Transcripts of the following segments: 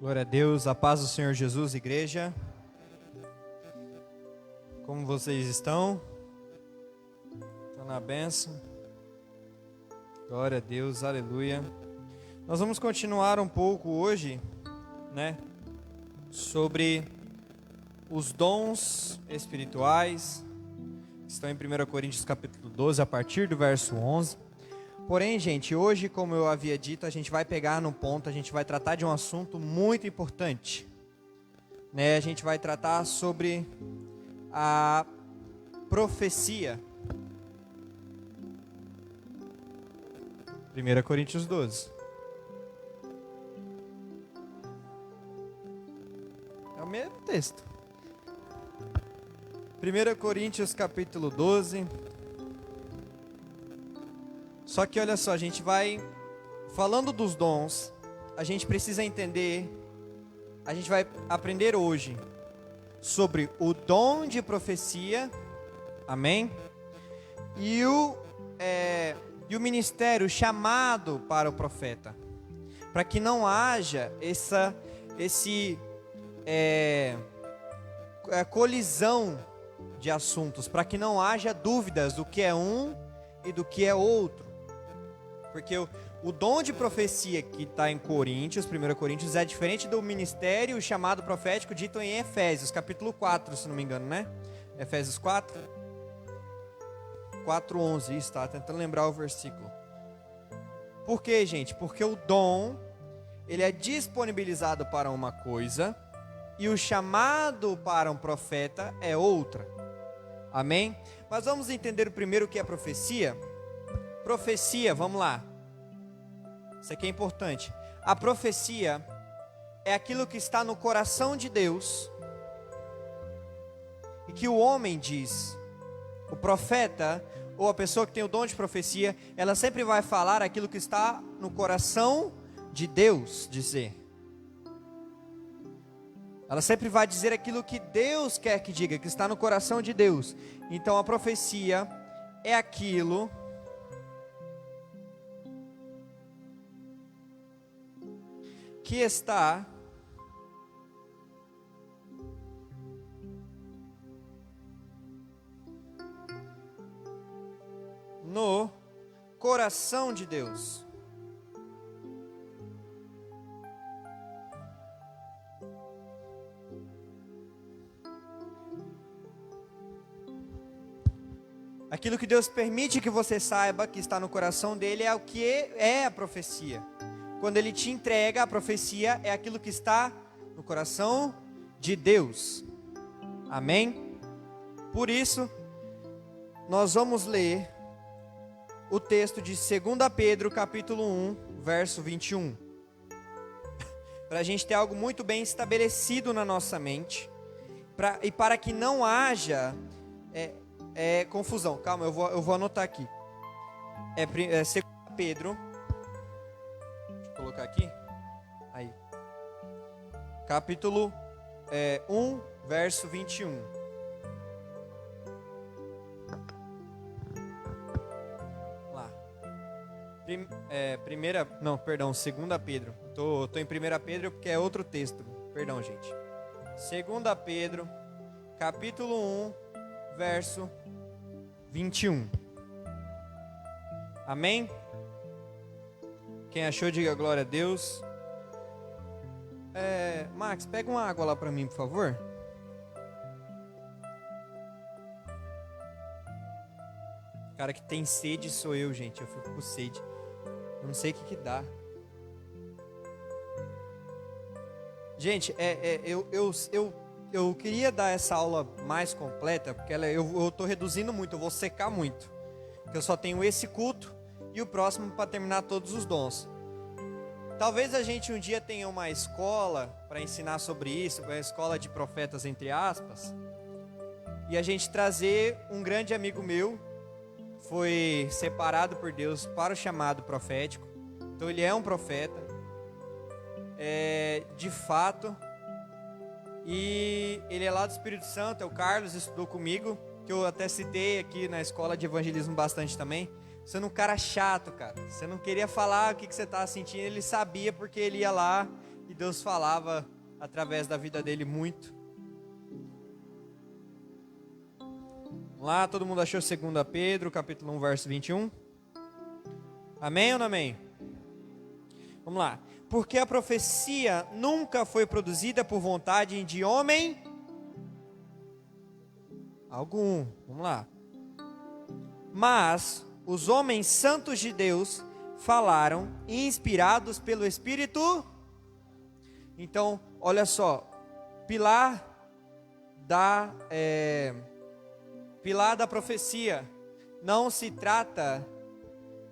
Glória a Deus, a paz do Senhor Jesus, igreja. Como vocês estão? Estão na bênção? Glória a Deus, aleluia. Nós vamos continuar um pouco hoje, sobre os dons espirituais. Estão em 1 Coríntios capítulo 12, a partir do verso 11. Porém, gente, hoje, como eu havia dito, a gente vai pegar no ponto, a gente vai tratar de um assunto muito importante. A gente vai tratar sobre a profecia. 1 Coríntios 12. É o mesmo texto. 1 Coríntios capítulo 12. Só que olha só, a gente vai falando dos dons, a gente precisa entender, a gente vai aprender hoje sobre o dom de profecia, amém? E o ministério chamado para o profeta, para que não haja essa colisão de assuntos, para que não haja dúvidas do que é um e do que é outro. Porque o dom de profecia que está em Coríntios, 1 Coríntios, é diferente do ministério chamado profético dito em Efésios, capítulo 4, se não me engano, Efésios 4? 4:11, isso, tá tentando lembrar o versículo. Por quê, gente? Porque o dom, ele é disponibilizado para uma coisa, e o chamado para um profeta é outra. Amém? Mas vamos entender primeiro o que é profecia? Profecia, vamos lá. Isso aqui é importante. A profecia é aquilo que está no coração de Deus e que o homem diz. O profeta, ou a pessoa que tem o dom de profecia, ela sempre vai falar aquilo que está no coração de Deus dizer. Ela sempre vai dizer aquilo que Deus quer que diga, que está no coração de Deus. Então a profecia é aquilo que está no coração de Deus. Aquilo que Deus permite que você saiba que está no coração dele é o que é a profecia. Quando ele te entrega a profecia, é aquilo que está no coração de Deus. Amém? Por isso, nós vamos ler o texto de 2 Pedro, capítulo 1, verso 21. Para a gente ter algo muito bem estabelecido na nossa mente. E para que não haja confusão. Calma, eu vou anotar aqui. 2 Pedro... colocar aqui, aí, capítulo 1, verso 21, lá, 2 Pedro, tô em 1 Pedro porque é outro texto, perdão gente, 2 Pedro, capítulo 1, verso 21, amém? Quem achou, diga glória a Deus. Max, pega uma água lá para mim, por favor. O cara que tem sede sou eu, gente. Eu fico com sede. Eu não sei o que dá. Gente, eu queria dar essa aula mais completa, porque eu estou reduzindo muito, eu vou secar muito. Porque eu só tenho esse culto e o próximo para terminar todos os dons. Talvez a gente um dia tenha uma escola para ensinar sobre isso, uma escola de profetas entre aspas, e a gente trazer um grande amigo meu, foi separado por Deus para o chamado profético, então ele é um profeta, de fato, e ele é lá do Espírito Santo, é o Carlos, estudou comigo, que eu até citei aqui na escola de evangelismo bastante também. Sendo um cara chato, cara. Você não queria falar o que você estava sentindo, ele sabia porque ele ia lá E Deus falava através da vida dele muito. Lá, todo mundo achou 2 Pedro, capítulo 1, verso 21? Amém ou não amém? Vamos lá. Porque a profecia nunca foi produzida por vontade de homem algum. Vamos lá. Mas os homens santos de Deus falaram, inspirados pelo Espírito. Então, olha só, pilar da profecia. Não se trata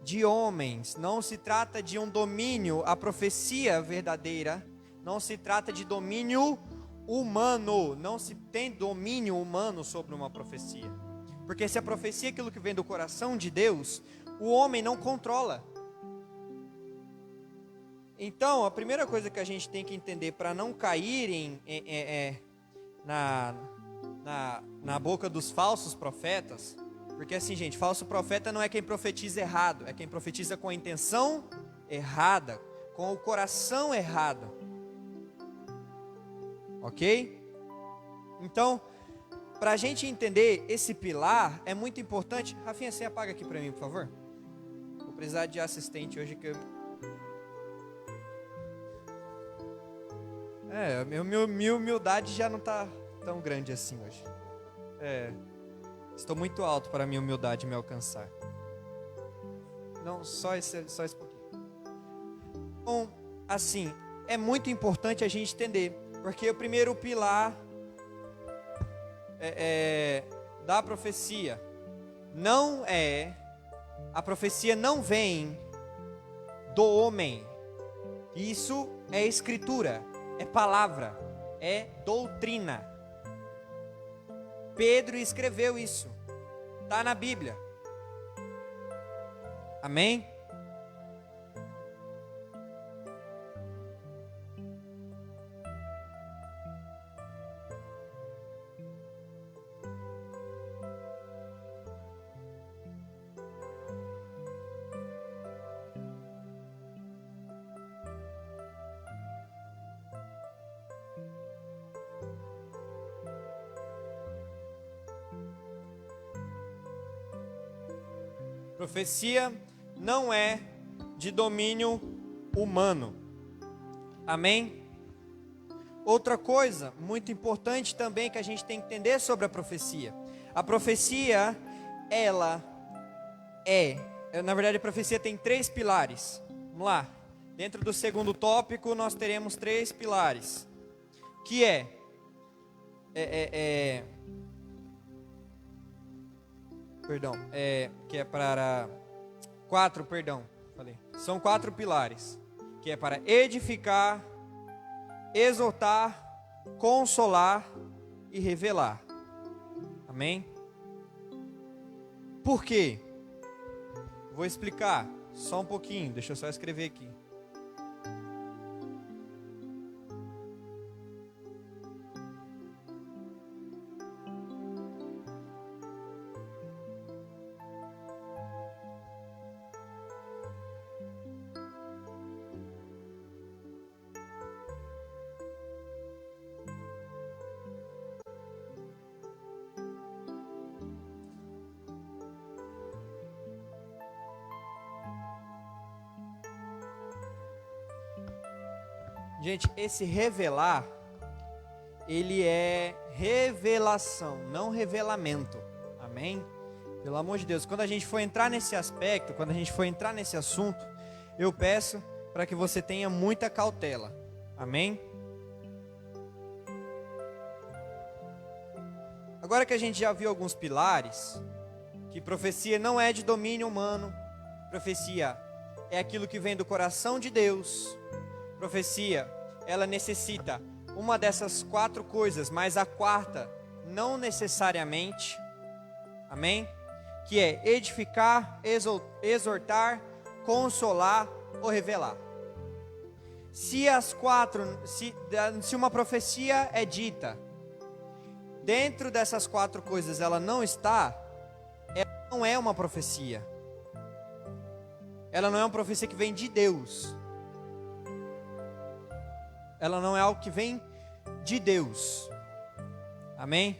de homens, não se trata de um domínio, a profecia verdadeira, não se trata de domínio humano, não se tem domínio humano sobre uma profecia. Porque se a profecia é aquilo que vem do coração de Deus, o homem não controla. Então, a primeira coisa que a gente tem que entender para não cair na boca dos falsos profetas, porque assim, gente, falso profeta não é quem profetiza errado, é quem profetiza com a intenção errada, com o coração errado. Ok? Então, para a gente entender esse pilar, é muito importante. Rafinha, você apaga aqui para mim, por favor? Vou precisar de assistente hoje que minha humildade já não está tão grande assim hoje. Estou muito alto para a minha humildade me alcançar. Não, só esse pouquinho. Bom, assim, é muito importante a gente entender, porque o primeiro pilar da profecia a profecia não vem do homem. Isso é escritura, é palavra, é doutrina. Pedro escreveu isso, está na Bíblia. Amém? Profecia não é de domínio humano. Amém? Outra coisa muito importante também que a gente tem que entender sobre a profecia. A profecia, na verdade a profecia tem 3 pilares. Vamos lá. Dentro do segundo tópico nós teremos 3 pilares. Que que é para 4, são 4 pilares, que é para edificar, exortar, consolar e revelar. Amém? Por quê? Vou explicar só um pouquinho, deixa eu só escrever aqui. Gente, esse revelar, ele é revelação, não revelamento. Amém? Pelo amor de Deus, quando a gente for entrar nesse aspecto, quando a gente for entrar nesse assunto, eu peço para que você tenha muita cautela. Amém? Agora que a gente já viu alguns pilares, que profecia não é de domínio humano, profecia é aquilo que vem do coração de Deus. Profecia, ela necessita uma dessas 4 coisas, mas a quarta não necessariamente. Amém? Que é edificar, exortar, consolar ou revelar. Se uma profecia é dita, dentro dessas 4 coisas ela não está, ela não é uma profecia. Ela não é uma profecia que vem de Deus. ela não é algo que vem de Deus. Amém?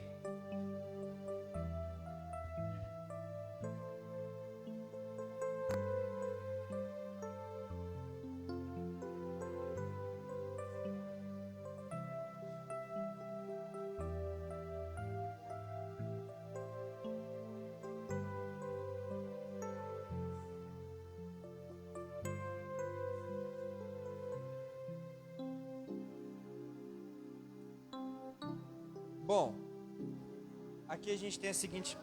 Bom, aqui a gente tem a seguinte.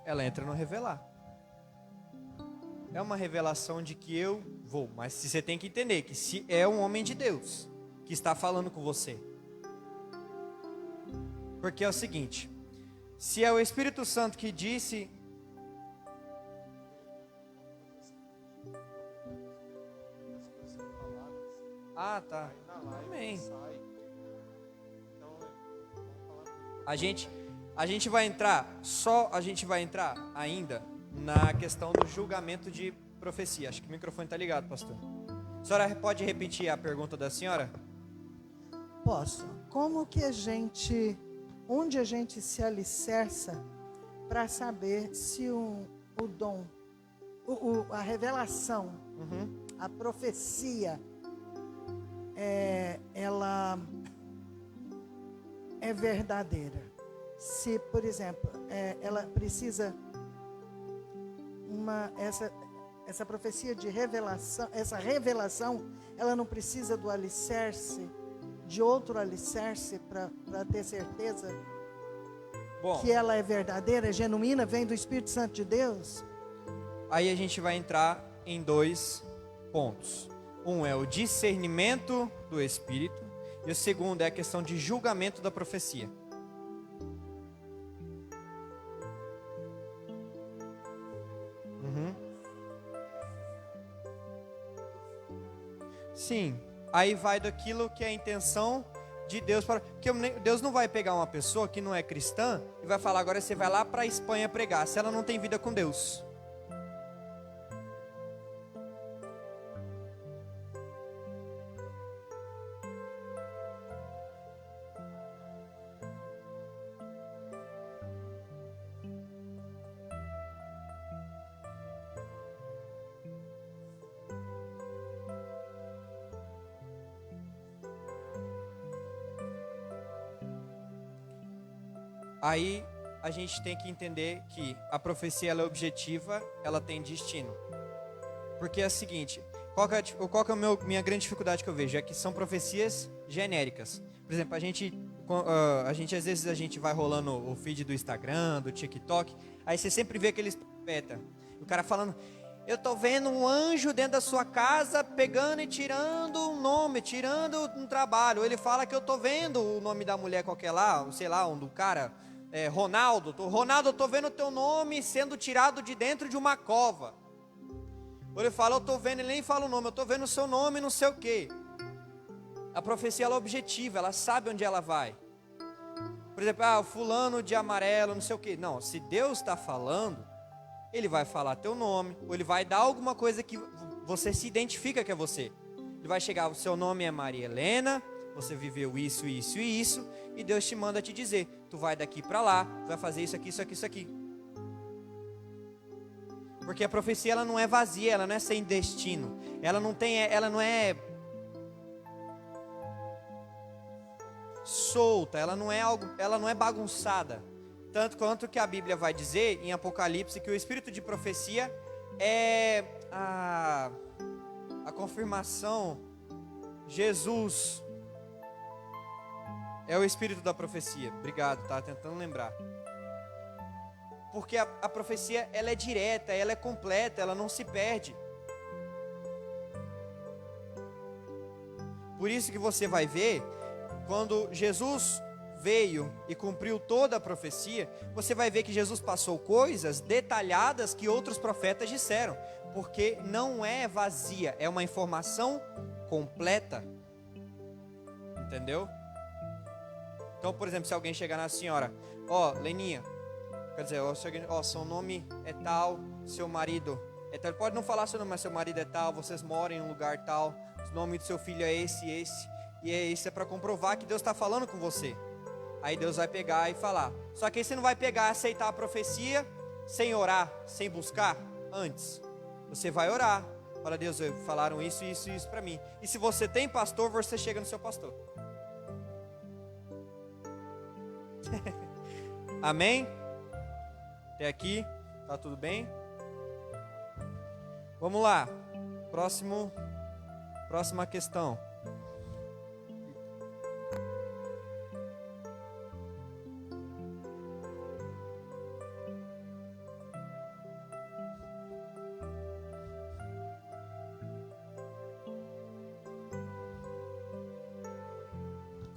Ela entra no revelar. É uma revelação de que eu vou, mas você tem que entender que se é um homem de Deus que está falando com você. Porque é o seguinte, se é o Espírito Santo que disse. Ah, tá. Amém. A gente vai entrar ainda na questão do julgamento de profecia. Acho que o microfone está ligado, pastor. A senhora pode repetir a pergunta da senhora? Posso. Como que onde a gente se alicerça para saber se o dom, a revelação, a profecia, ela é verdadeira? Se, por exemplo, ela precisa essa profecia de revelação, essa revelação, ela não precisa do alicerce, de outro alicerce para ter certeza que ela é verdadeira, genuína, vem do Espírito Santo de Deus? Aí a gente vai entrar em 2 pontos. Um é o discernimento do Espírito e o segundo é a questão de julgamento da profecia. Sim, aí vai daquilo que é a intenção de Deus. Porque Deus não vai pegar uma pessoa que não é cristã e vai falar, agora você vai lá para a Espanha pregar, se ela não tem vida com Deus. Aí a gente tem que entender que a profecia ela é objetiva, ela tem destino. Porque é o seguinte, qual que é a minha grande dificuldade que eu vejo? É que são profecias genéricas. Por exemplo, a gente às vezes a gente vai rolando o feed do Instagram, do TikTok, aí você sempre vê aqueles profetas, o cara falando, eu tô vendo um anjo dentro da sua casa pegando e tirando um nome, tirando um trabalho. Ou ele fala que eu tô vendo o nome da mulher qualquer lá, sei lá, um do cara, Ronaldo, eu tô vendo o teu nome sendo tirado de dentro de uma cova. Ou ele fala, eu tô vendo, ele nem fala o nome, eu tô vendo o seu nome, não sei o quê. A profecia ela é objetiva, ela sabe onde ela vai. Por exemplo, o fulano de amarelo, não sei o quê. Não, se Deus está falando, Ele vai falar teu nome, ou Ele vai dar alguma coisa que você se identifica que é você. Ele vai chegar, o seu nome é Maria Helena, você viveu isso, isso e isso, e Deus te manda te dizer, tu vai daqui para lá, tu vai fazer isso aqui, isso aqui, isso aqui. Porque a profecia ela não é vazia, ela não é sem destino, ela não é solta, ela não é bagunçada. Tanto quanto que a Bíblia vai dizer em Apocalipse que o espírito de profecia é a confirmação. Jesus é o espírito da profecia. Obrigado, tá tentando lembrar. Porque a profecia ela é direta, ela é completa, ela não se perde. Por isso que você vai ver, quando Jesus veio e cumpriu toda a profecia, você vai ver que Jesus passou coisas detalhadas que outros profetas disseram, porque não é vazia, é uma informação completa. Entendeu? Então, por exemplo, se alguém chegar na senhora, Leninha, Quer dizer, ó, seu nome é tal, seu marido é tal. Ele pode não falar seu nome, mas seu marido é tal, vocês moram em um lugar tal, o nome do seu filho é esse. E isso é para comprovar que Deus está falando com você. Aí Deus vai pegar e falar. Só que aí você não vai pegar e aceitar a profecia sem orar, sem buscar antes. Você vai orar. Fala, Deus, falaram isso para mim. E se você tem pastor, você chega no seu pastor. Amém? Até aqui, tá tudo bem? Vamos lá. Próxima questão.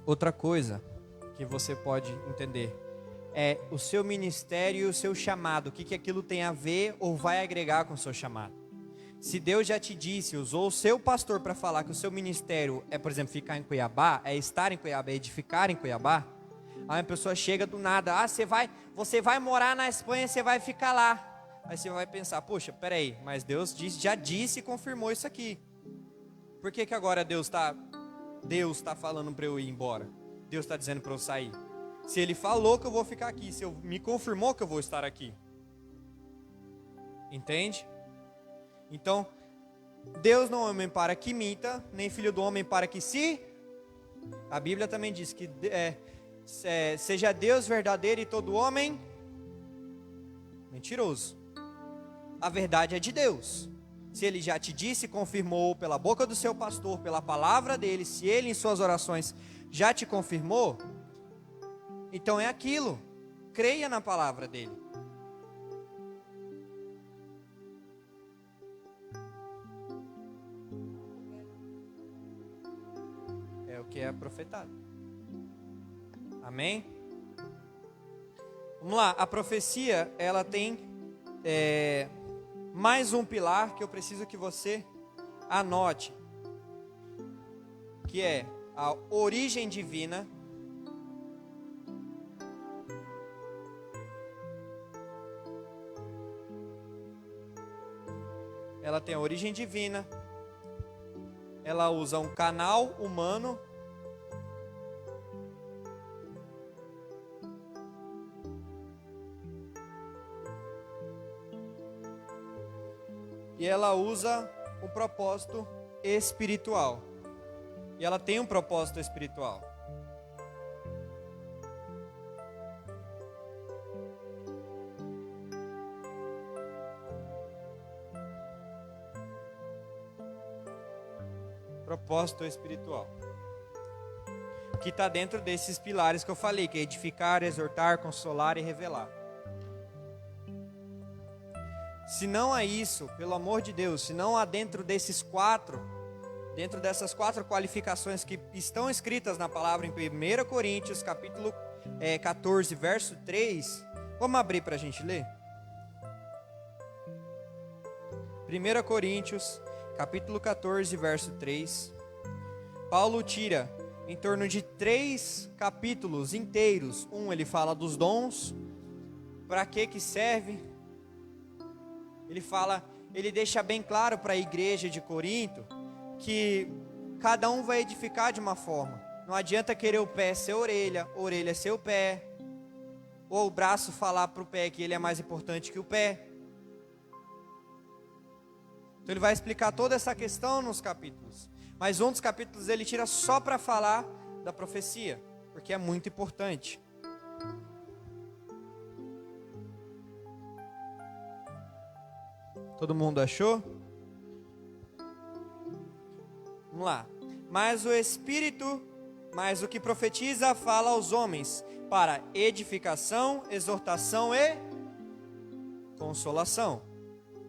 Outra coisa que você pode entender é o seu ministério e o seu chamado. O que aquilo tem a ver ou vai agregar com o seu chamado. Se Deus já te disse, usou o seu pastor para falar que o seu ministério é, por exemplo, ficar em Cuiabá, é estar em Cuiabá, é edificar em Cuiabá. Aí a pessoa chega do nada, você vai morar na Espanha, você vai ficar lá. Aí você vai pensar, poxa, peraí, mas Deus já disse e confirmou isso aqui. Por que agora Deus está falando para eu ir embora? Deus está dizendo para eu sair. Se Ele falou que eu vou ficar aqui, se Ele me confirmou que eu vou estar aqui. Entende? Então, Deus não é homem para que minta, nem filho do homem para que se... A Bíblia também diz que seja Deus verdadeiro e todo homem mentiroso. A verdade é de Deus. Se Ele já te disse, confirmou pela boca do seu pastor, pela palavra dele, se Ele em suas orações já te confirmou, então é aquilo. Creia na palavra dele. É o que é profetado. Amém? Vamos lá, a profecia, ela tem mais um pilar que eu preciso que você anote, que é a origem divina, ela tem a origem divina, ela usa um canal humano, e ela usa um propósito espiritual. E ela tem um propósito espiritual. Propósito espiritual. Que está dentro desses pilares que eu falei, que é edificar, exortar, consolar e revelar. Se não há isso, pelo amor de Deus, se não há dentro dessas quatro qualificações que estão escritas na palavra em 1 Coríntios, capítulo 14, verso 3, vamos abrir para a gente ler? 1 Coríntios, capítulo 14, verso 3, Paulo tira em torno de 3 capítulos inteiros. Ele fala dos dons, para que serve. Ele deixa bem claro para a igreja de Corinto que cada um vai edificar de uma forma. Não adianta querer o pé ser orelha, orelha ser o pé, ou o braço falar para o pé que ele é mais importante que o pé. Então ele vai explicar toda essa questão nos capítulos. Mas um dos capítulos ele tira só para falar da profecia, porque é muito importante. Todo mundo achou? Vamos lá. Mas o Espírito, mas o que profetiza, fala aos homens para edificação, exortação e consolação.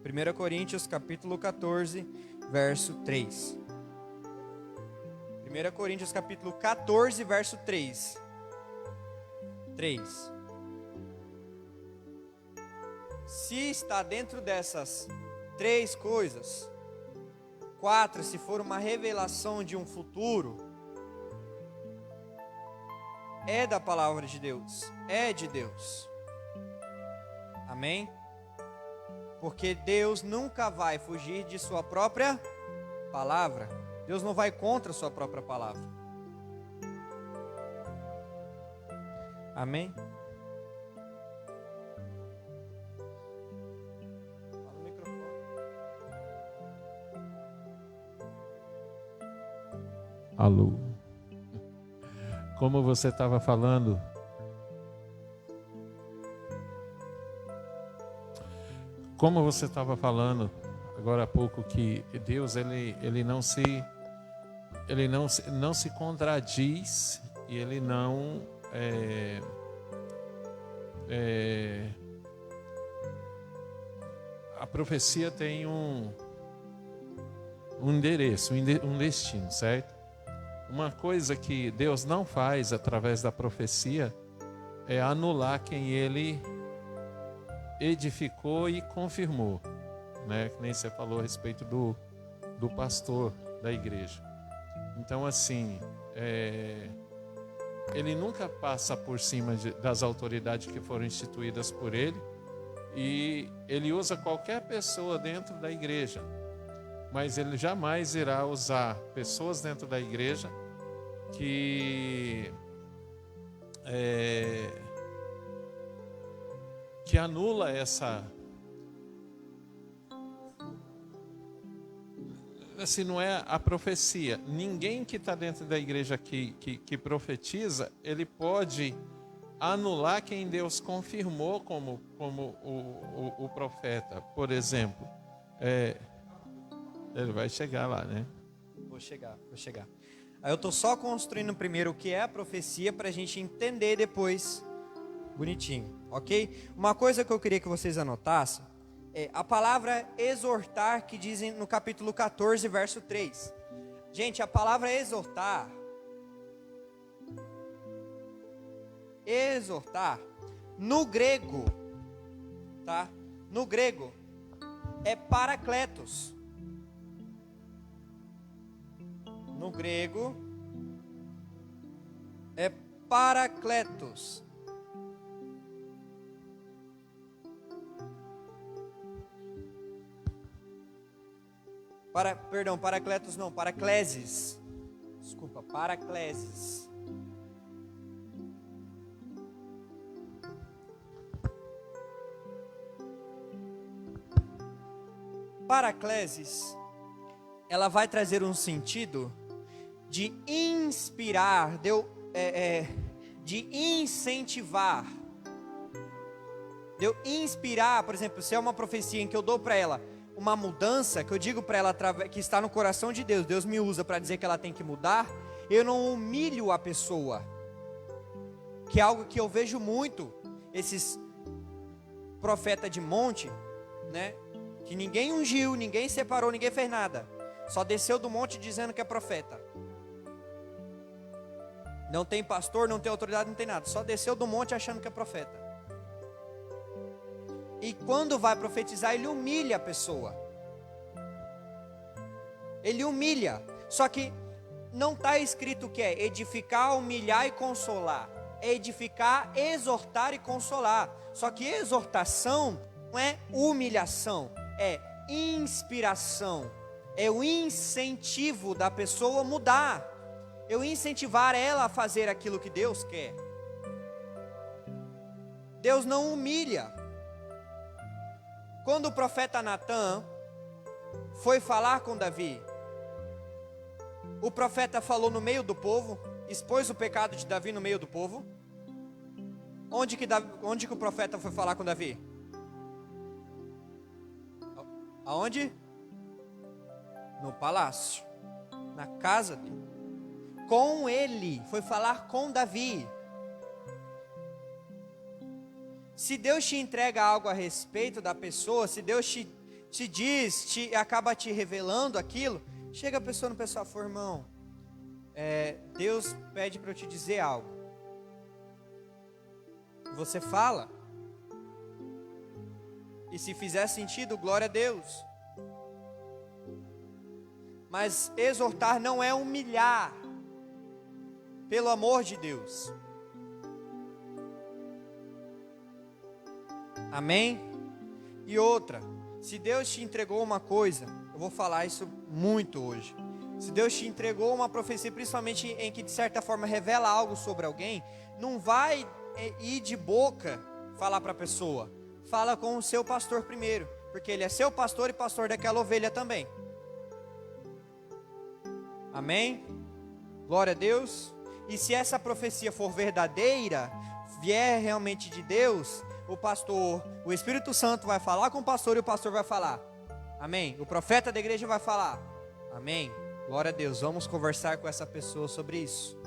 1 Coríntios capítulo 14, verso 3. 1 Coríntios capítulo 14, verso 3. 3. Se está dentro dessas 3 coisas, 4, se for uma revelação de um futuro, é da palavra de Deus, é de Deus. Amém? Porque Deus nunca vai fugir de sua própria palavra. Deus não vai contra a sua própria palavra. Amém? Fala no microfone. Alô. Como você estava falando, agora há pouco, que Deus ele não se contradiz, e ele não a profecia tem um endereço, um destino, certo? Uma coisa que Deus não faz através da profecia é anular quem ele edificou e confirmou, né? Que nem você falou a respeito do pastor da igreja. Então, assim, ele nunca passa por cima das autoridades que foram instituídas por ele, e ele usa qualquer pessoa dentro da igreja, mas ele jamais irá usar pessoas dentro da igreja que anula essa, assim, não é a profecia. Ninguém que está dentro da igreja que profetiza, ele pode anular quem Deus confirmou como o profeta. Por exemplo, ele vai chegar lá, né? Vou chegar. Aí eu estou só construindo primeiro o que é a profecia para a gente entender depois bonitinho, ok? Uma coisa que eu queria que vocês anotassem é a palavra exortar, que dizem no capítulo 14, verso 3. Gente, a palavra exortar, no grego, tá? No grego é parakletos. No grego é parakletos. Paracletos não, paracleses. Desculpa, paracleses. Paracleses, ela vai trazer um sentido de inspirar, de incentivar. De eu inspirar, por exemplo, se é uma profecia em que eu dou para ela uma mudança, que eu digo para ela que está no coração de Deus, Deus me usa para dizer que ela tem que mudar, eu não humilho a pessoa, que é algo que eu vejo muito, esses profetas de monte, né, que ninguém ungiu, ninguém separou, ninguém fez nada, só desceu do monte dizendo que é profeta, não tem pastor, não tem autoridade, não tem nada, só desceu do monte achando que é profeta. E quando vai profetizar, ele humilha a pessoa. Ele humilha. Só que não está escrito o que é edificar, humilhar e consolar. É edificar, exortar e consolar. Só que exortação não é humilhação, é inspiração. É o incentivo da pessoa mudar. Eu incentivar ela a fazer aquilo que Deus quer. Deus não humilha. Quando o profeta Natã foi falar com Davi, o profeta falou no meio do povo, expôs o pecado de Davi no meio do povo. Onde que o profeta foi falar com Davi? Aonde? No palácio, na casa dele. Com ele, foi falar com Davi. Se Deus te entrega algo a respeito da pessoa, se Deus te diz, acaba te revelando aquilo, chega a pessoa no pessoal, fala, irmão, Deus pede para eu te dizer algo. Você fala. E se fizer sentido, glória a Deus. Mas exortar não é humilhar, pelo amor de Deus. Amém? E outra, se Deus te entregou uma coisa, eu vou falar isso muito hoje. Se Deus te entregou uma profecia, principalmente em que de certa forma revela algo sobre alguém, não vai ir de boca falar para a pessoa. Fala com o seu pastor primeiro, porque ele é seu pastor e pastor daquela ovelha também. Amém? Glória a Deus. E se essa profecia for verdadeira, vier realmente de Deus, o pastor, o Espírito Santo vai falar com o pastor e o pastor vai falar. Amém? O profeta da igreja vai falar. Amém? Glória a Deus. Vamos conversar com essa pessoa sobre isso.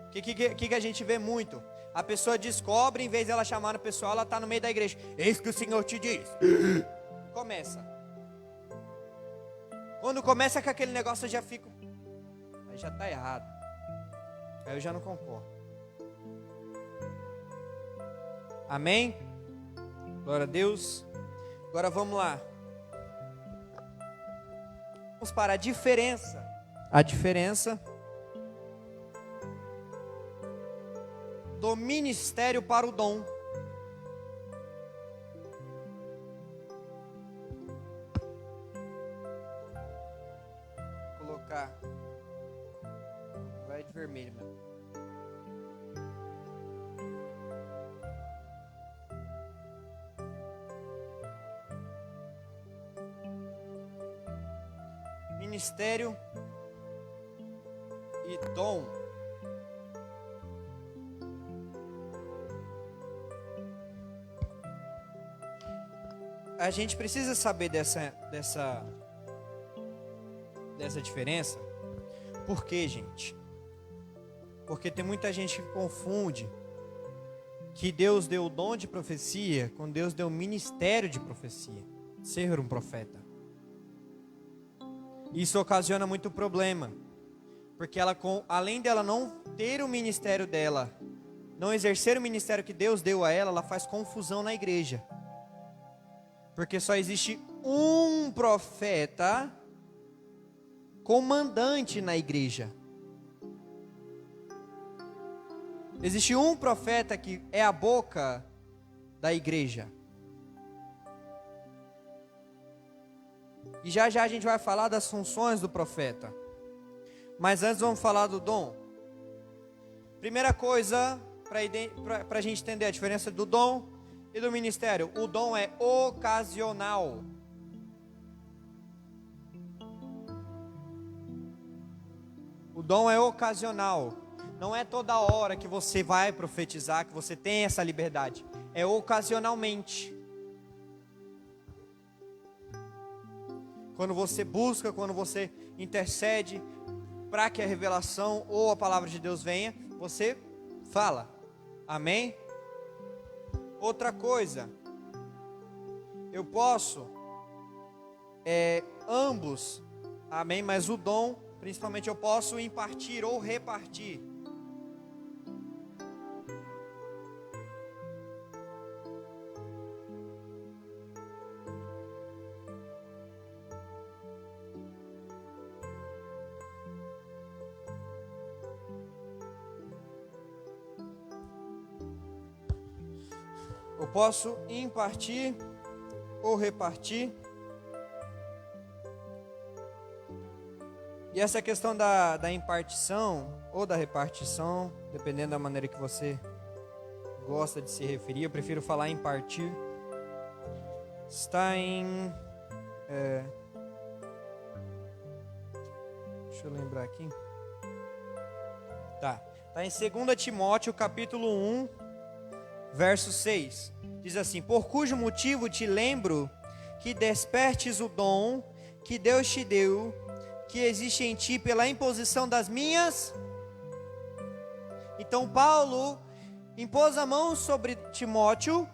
O que a gente vê muito? A pessoa descobre, em vez de ela chamar o pessoal, ela está no meio da igreja. Eis que o Senhor te diz. Começa. Quando começa com aquele negócio, eu já fico. Aí já está errado. Aí eu já não concordo. Amém? Glória a Deus. Agora vamos lá. Vamos para a diferença. A diferença do ministério para o dom. Vou colocar. Vai de vermelho, meu. Ministério e dom. A gente precisa saber dessa diferença. Por quê, gente? Porque tem muita gente que confunde que Deus deu o dom de profecia com Deus deu o ministério de profecia, ser um profeta. Isso ocasiona muito problema, porque ela, além dela não ter o ministério dela, não exercer o ministério que Deus deu a ela, ela faz confusão na igreja. Porque só existe um profeta comandante na igreja. Existe um profeta que é a boca da igreja. E já já a gente vai falar das funções do profeta. Mas antes vamos falar do dom. Primeira coisa, para a gente entender a diferença do dom e do ministério. O dom é ocasional. O dom é ocasional. Não é toda hora que você vai profetizar, que você tem essa liberdade. É ocasionalmente. Quando você busca, quando você intercede para que a revelação ou a palavra de Deus venha, você fala. Amém? Outra coisa, eu posso ambos, amém? Mas o dom, principalmente eu posso impartir ou repartir. Eu posso impartir ou repartir. E essa questão da impartição ou da repartição, dependendo da maneira que você gosta de se referir, eu prefiro falar impartir. Está em... deixa eu lembrar aqui. Está em 2 Timóteo capítulo 1, verso 6. Diz assim: por cujo motivo te lembro que despertes o dom que Deus te deu, que existe em ti pela imposição das minhas. Então Paulo impôs a mão sobre Timóteo,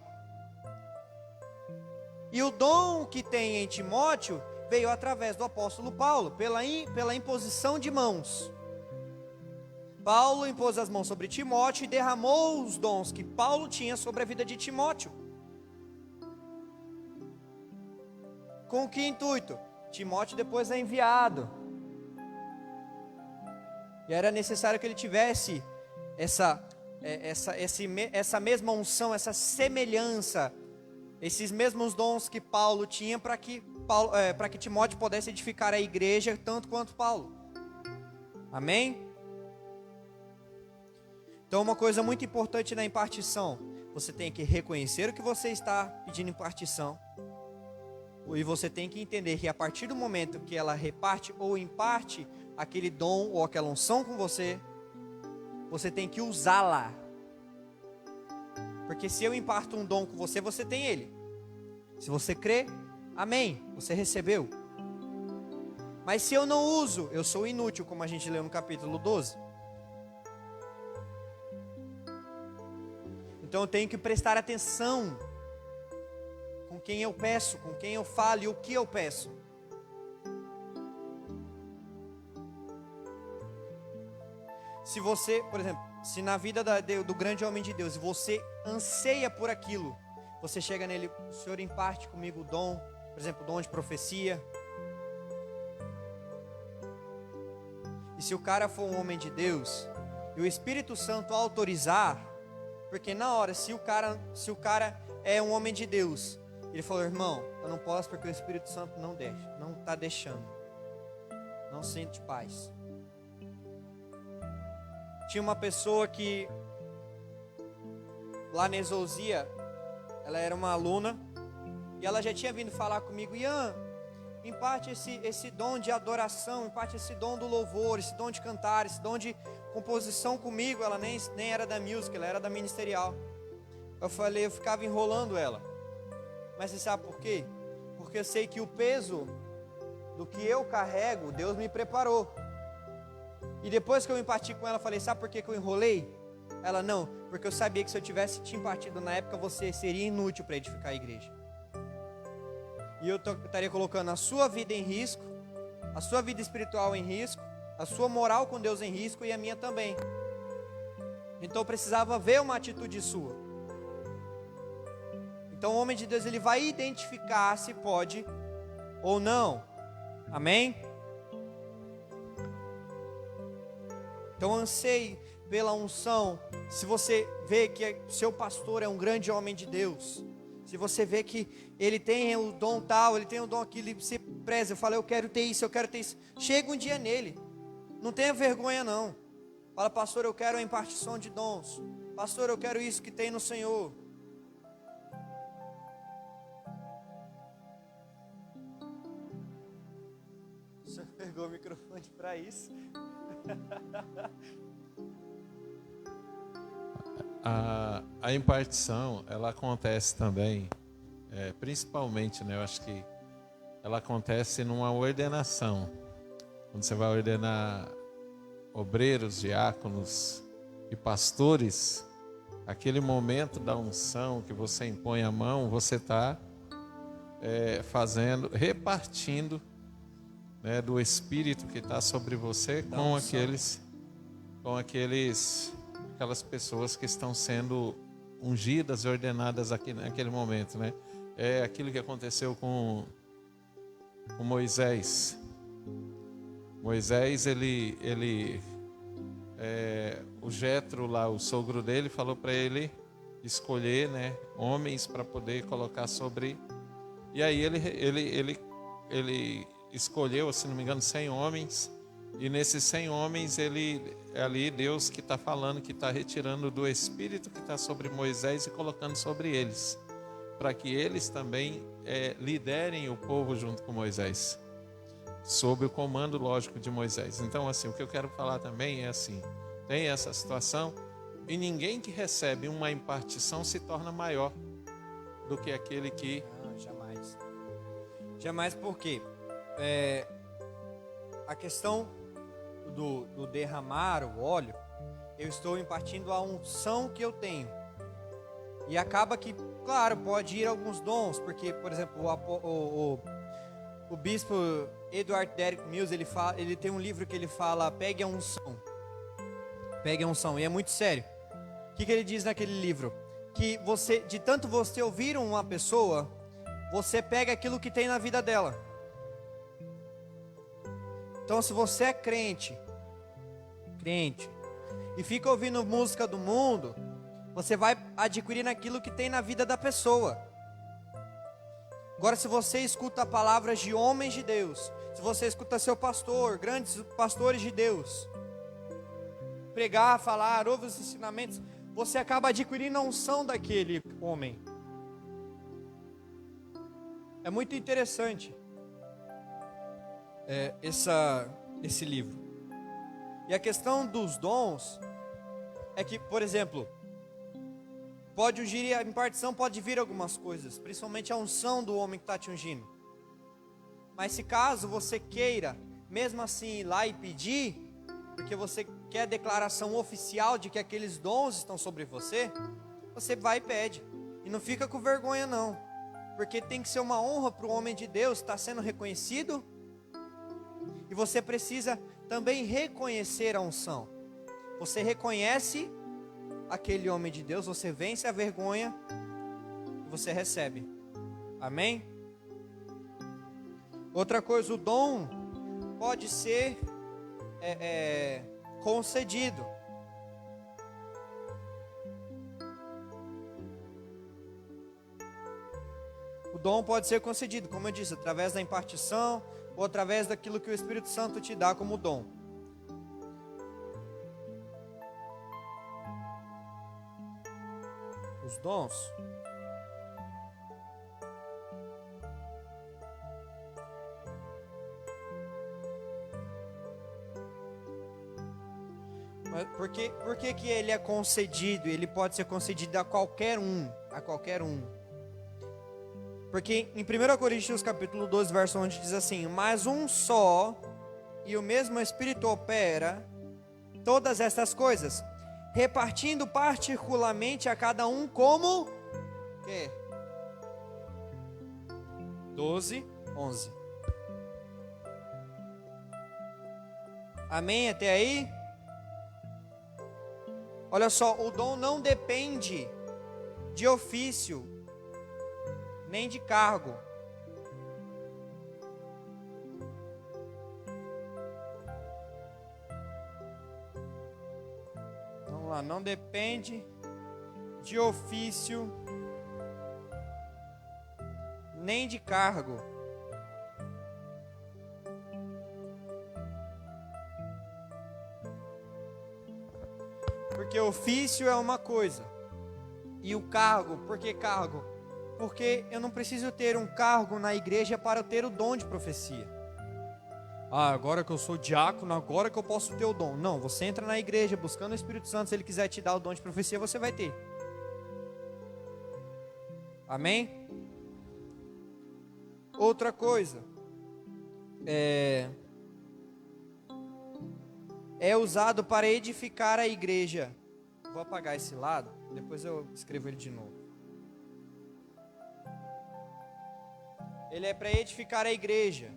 e o dom que tem em Timóteo veio através do apóstolo Paulo, pela imposição de mãos. Paulo impôs as mãos sobre Timóteo e derramou os dons que Paulo tinha sobre a vida de Timóteo. Com que intuito? Timóteo depois é enviado. E era necessário que ele tivesse essa essa mesma unção, essa semelhança, esses mesmos dons que Paulo tinha para que Timóteo pudesse edificar a igreja tanto quanto Paulo. Amém? Então, uma coisa muito importante na impartição: você tem que reconhecer o que você está pedindo impartição, e você tem que entender que a partir do momento que ela reparte ou imparte aquele dom ou aquela unção com você, você tem que usá-la. Porque se eu imparto um dom com você, você tem ele. Se você crê, amém, você recebeu. Mas se eu não uso, eu sou inútil, como a gente leu no capítulo 12. Então eu tenho que prestar atenção com quem eu peço, com quem eu falo e o que eu peço. Se você, por exemplo, se na vida do grande homem de Deus, você anseia por aquilo, você chega nele: o Senhor imparte comigo o dom, por exemplo, o dom de profecia. E se o cara for um homem de Deus, e o Espírito Santo autorizar, porque na hora, se o cara é um homem de Deus, ele falou: irmão, eu não posso porque o Espírito Santo não está deixando, não sente paz. Tinha uma pessoa que, lá na Exousia, ela era uma aluna, e ela já tinha vindo falar comigo: Ian, imparte esse dom de adoração, imparte esse dom do louvor, esse dom de cantar, esse dom de composição comigo. Ela nem era da music, ela era da ministerial. Eu ficava enrolando ela. Mas você sabe por quê? Porque eu sei que o peso do que eu carrego, Deus me preparou. E depois que eu imparti com ela, eu falei: sabe por que eu enrolei? Ela: não, porque eu sabia que se eu tivesse te impartido na época, você seria inútil para edificar a igreja. E eu estaria colocando a sua vida em risco, a sua vida espiritual em risco, a sua moral com Deus em risco e a minha também. Então eu precisava ver uma atitude sua. Então o homem de Deus, ele vai identificar se pode ou não. Amém? Então anseie pela unção. Se você vê que seu pastor é um grande homem de Deus, se você vê que ele tem o dom tal, ele tem o dom aquilo, ele se preza, eu falo: eu quero ter isso, eu quero ter isso. Chega um dia nele, não tenha vergonha não. Fala: pastor, eu quero a impartição de dons. Pastor, eu quero isso que tem no Senhor. O senhor pegou o microfone para isso? A impartição, ela acontece também, principalmente, né? Eu acho que ela acontece numa ordenação. Quando você vai ordenar obreiros, diáconos e pastores, aquele momento da unção que você impõe a mão, você está repartindo, né, do Espírito que está sobre você com aquelas pessoas que estão sendo ungidas e ordenadas aqui naquele momento, né? É aquilo que aconteceu com Moisés. Moisés, o Jetro lá, o sogro dele, falou para ele escolher, né, homens para poder colocar sobre. E aí ele escolheu, se não me engano, 100 homens. E nesses 100 homens, ali Deus que está falando, que está retirando do Espírito que está sobre Moisés e colocando sobre eles, para que eles também liderem o povo junto com Moisés, sob o comando lógico de Moisés. Então, assim, o que eu quero falar também é assim: tem essa situação, e ninguém que recebe uma impartição se torna maior do que aquele que... Não, jamais. Jamais, porque a questão do derramar o óleo, eu estou impartindo a unção que eu tenho. E acaba que, claro, pode ir alguns dons, porque, por exemplo, o bispo Edward Derek Mills, ele tem um livro que ele fala: pegue a unção. Pegue a unção, e é muito sério. O que ele diz naquele livro? Que de tanto você ouvir uma pessoa, você pega aquilo que tem na vida dela. Então, se você é crente, e fica ouvindo música do mundo, você vai adquirindo aquilo que tem na vida da pessoa. Agora, se você escuta palavras de homens de Deus, se você escuta seu pastor, grandes pastores de Deus, pregar, falar, ouve os ensinamentos, você acaba adquirindo a unção daquele homem. É muito interessante esse livro. E a questão dos dons é que, por exemplo, pode ungir, a impartição pode vir algumas coisas, principalmente a unção do homem que está te ungindo. Mas se caso você queira, mesmo assim, ir lá e pedir, porque você quer a declaração oficial de que aqueles dons estão sobre você, você vai e pede. E não fica com vergonha não, porque tem que ser uma honra para o homem de Deus estar sendo reconhecido. E você precisa também reconhecer a unção. Você reconhece aquele homem de Deus, você vence a vergonha e você recebe. Amém? Outra coisa, o dom pode ser concedido. O dom pode ser concedido, como eu disse, através da impartição ou através daquilo que o Espírito Santo te dá como dom. Os dons mas por que ele é concedido? Ele pode ser concedido a qualquer um, porque em 1 Coríntios capítulo 12, verso 11 diz assim: mas um só e o mesmo Espírito opera todas estas coisas, repartindo particularmente a cada um como quer. 12, 11. Amém até aí? Olha só, o dom não depende de ofício, nem de cargo. Vamos lá, não depende de ofício, nem de cargo. Porque ofício é uma coisa, e o cargo, por que cargo? Porque eu não preciso ter um cargo na igreja para ter o dom de profecia. Ah, agora que eu sou diácono, agora que eu posso ter o dom. Não, você entra na igreja buscando o Espírito Santo, se ele quiser te dar o dom de profecia, você vai ter. Amém? Outra coisa, é usado para edificar a igreja. Vou apagar esse lado, depois eu escrevo ele de novo. Ele é para edificar a igreja.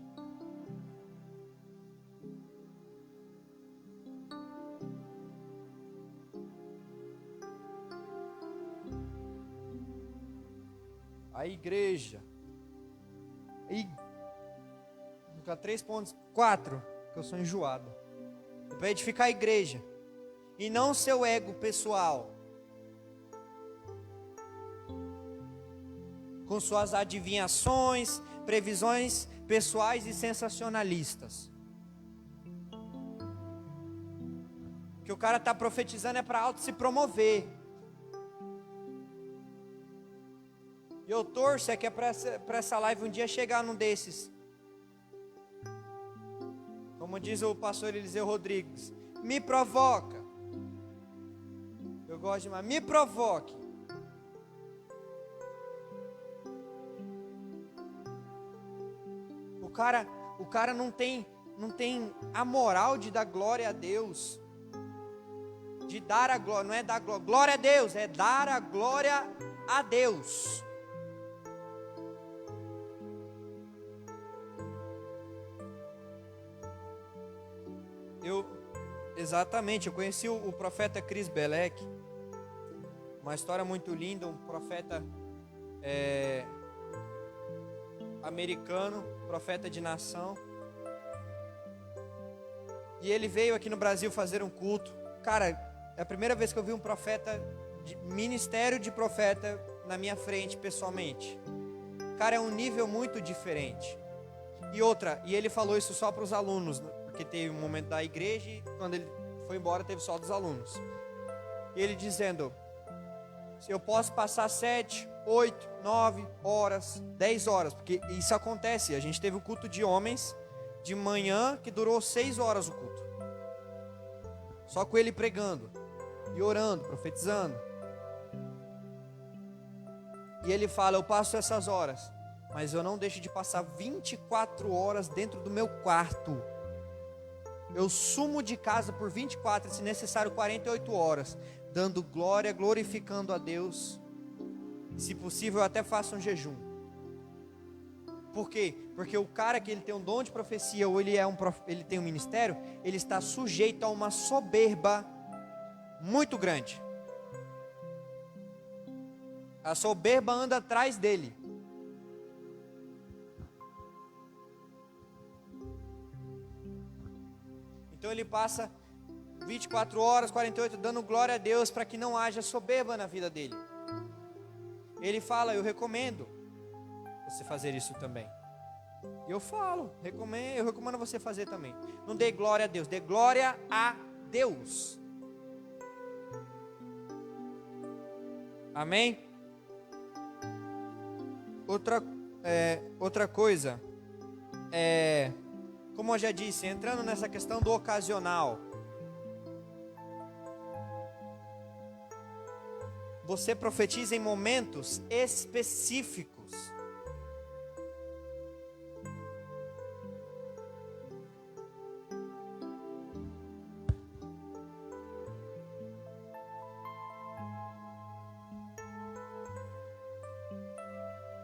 A igreja. E 3.4, que eu sou enjoado. É para edificar a igreja. E não seu ego pessoal. Com suas adivinhações, previsões pessoais e sensacionalistas. O que o cara está profetizando é para auto se promover. E eu torço é que é para essa live um dia chegar num desses. Como diz o pastor Eliseu Rodrigues, me provoca. Eu gosto demais, me provoque. O cara não tem a moral de dar glória a Deus. De dar a glória, não é dar glória a Deus, é dar a glória a Deus. Exatamente, eu conheci o profeta Chris Belek, uma história muito linda, um profeta americano, profeta de nação. E ele veio aqui no Brasil fazer um culto. cara, é a primeira vez que eu vi um profeta, ministério de profeta na minha frente pessoalmente. Cara, é um nível muito diferente. E ele falou isso só para os alunos, porque teve um momento da igreja e quando ele foi embora teve só dos alunos. E ele dizendo, se eu posso passar 7, 8, 9 horas, 10 horas, porque isso acontece. A gente teve o culto de homens de manhã que durou 6 horas o culto. Só com ele pregando e orando, profetizando. E ele fala, eu passo essas horas, mas eu não deixo de passar 24 horas dentro do meu quarto. Eu sumo de casa por 24, se necessário 48 horas, dando glória, glorificando a Deus. Se possível, eu até faço um jejum. Por quê? Porque o cara que ele tem um dom de profecia, ou ele tem um ministério, ele está sujeito a uma soberba muito grande. A soberba anda atrás dele. Então ele passa 24 horas, 48, dando glória a Deus para que não haja soberba na vida dele. Ele fala, eu recomendo você fazer isso também. E eu falo, eu recomendo você fazer também. Não dê glória a Deus, dê glória a Deus. Amém? Outra coisa, como eu já disse, entrando nessa questão do ocasional, você profetiza em momentos específicos.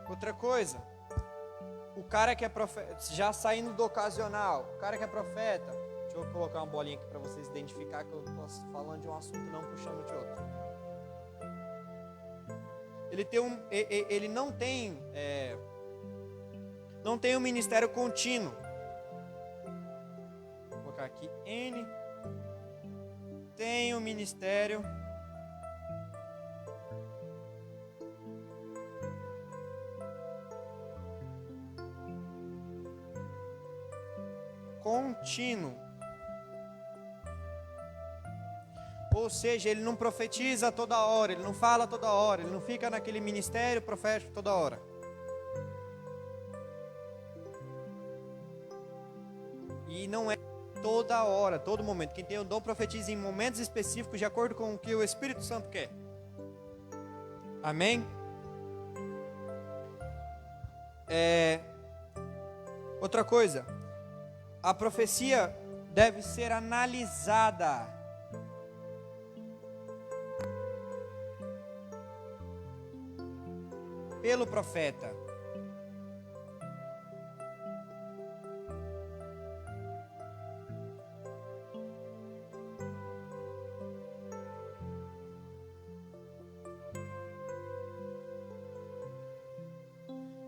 Outra coisa, o cara que é profeta, já saindo do ocasional, o cara que é profeta, deixa eu colocar uma bolinha aqui para vocês identificar que eu estou falando de um assunto não puxando de outro. Ele não tem um ministério contínuo. Vou colocar aqui N. Tem um ministério contínuo. Ou seja, ele não profetiza toda hora, ele não fala toda hora, ele não fica naquele ministério profético toda hora. E não é toda hora, todo momento. Quem tem o dom profetiza em momentos específicos de acordo com o que o Espírito Santo quer. Amém? Outra coisa, a profecia deve ser analisada. Pelo profeta.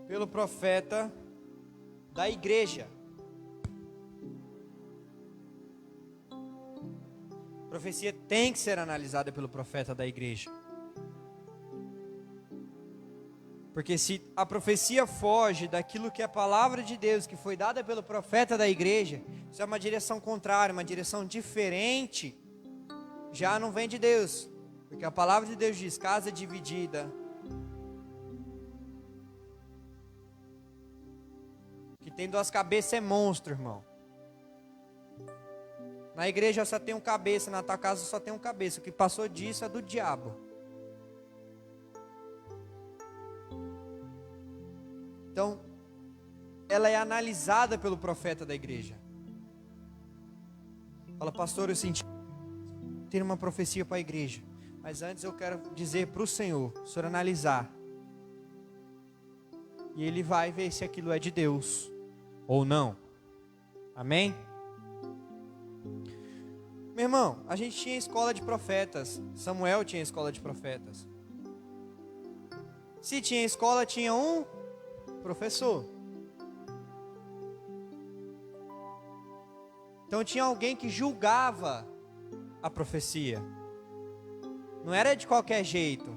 Pelo profeta da igreja. A profecia tem que ser analisada pelo profeta da igreja. Porque se a profecia foge daquilo que é a palavra de Deus, que foi dada pelo profeta da igreja, isso é uma direção contrária, uma direção diferente, já não vem de Deus. Porque a palavra de Deus diz, casa dividida, que tem duas cabeças é monstro, irmão. Na igreja só tem um cabeça, na tua casa só tem um cabeça. O que passou disso é do diabo. Então, ela é analisada pelo profeta da igreja. Fala, pastor, eu senti ter uma profecia para a igreja. Mas antes eu quero dizer para o senhor analisar. E ele vai ver se aquilo é de Deus ou não. Amém? Meu irmão, a gente tinha escola de profetas. Samuel tinha escola de profetas. Se tinha escola, tinha um professor. Então tinha alguém que julgava a profecia. Não era de qualquer jeito.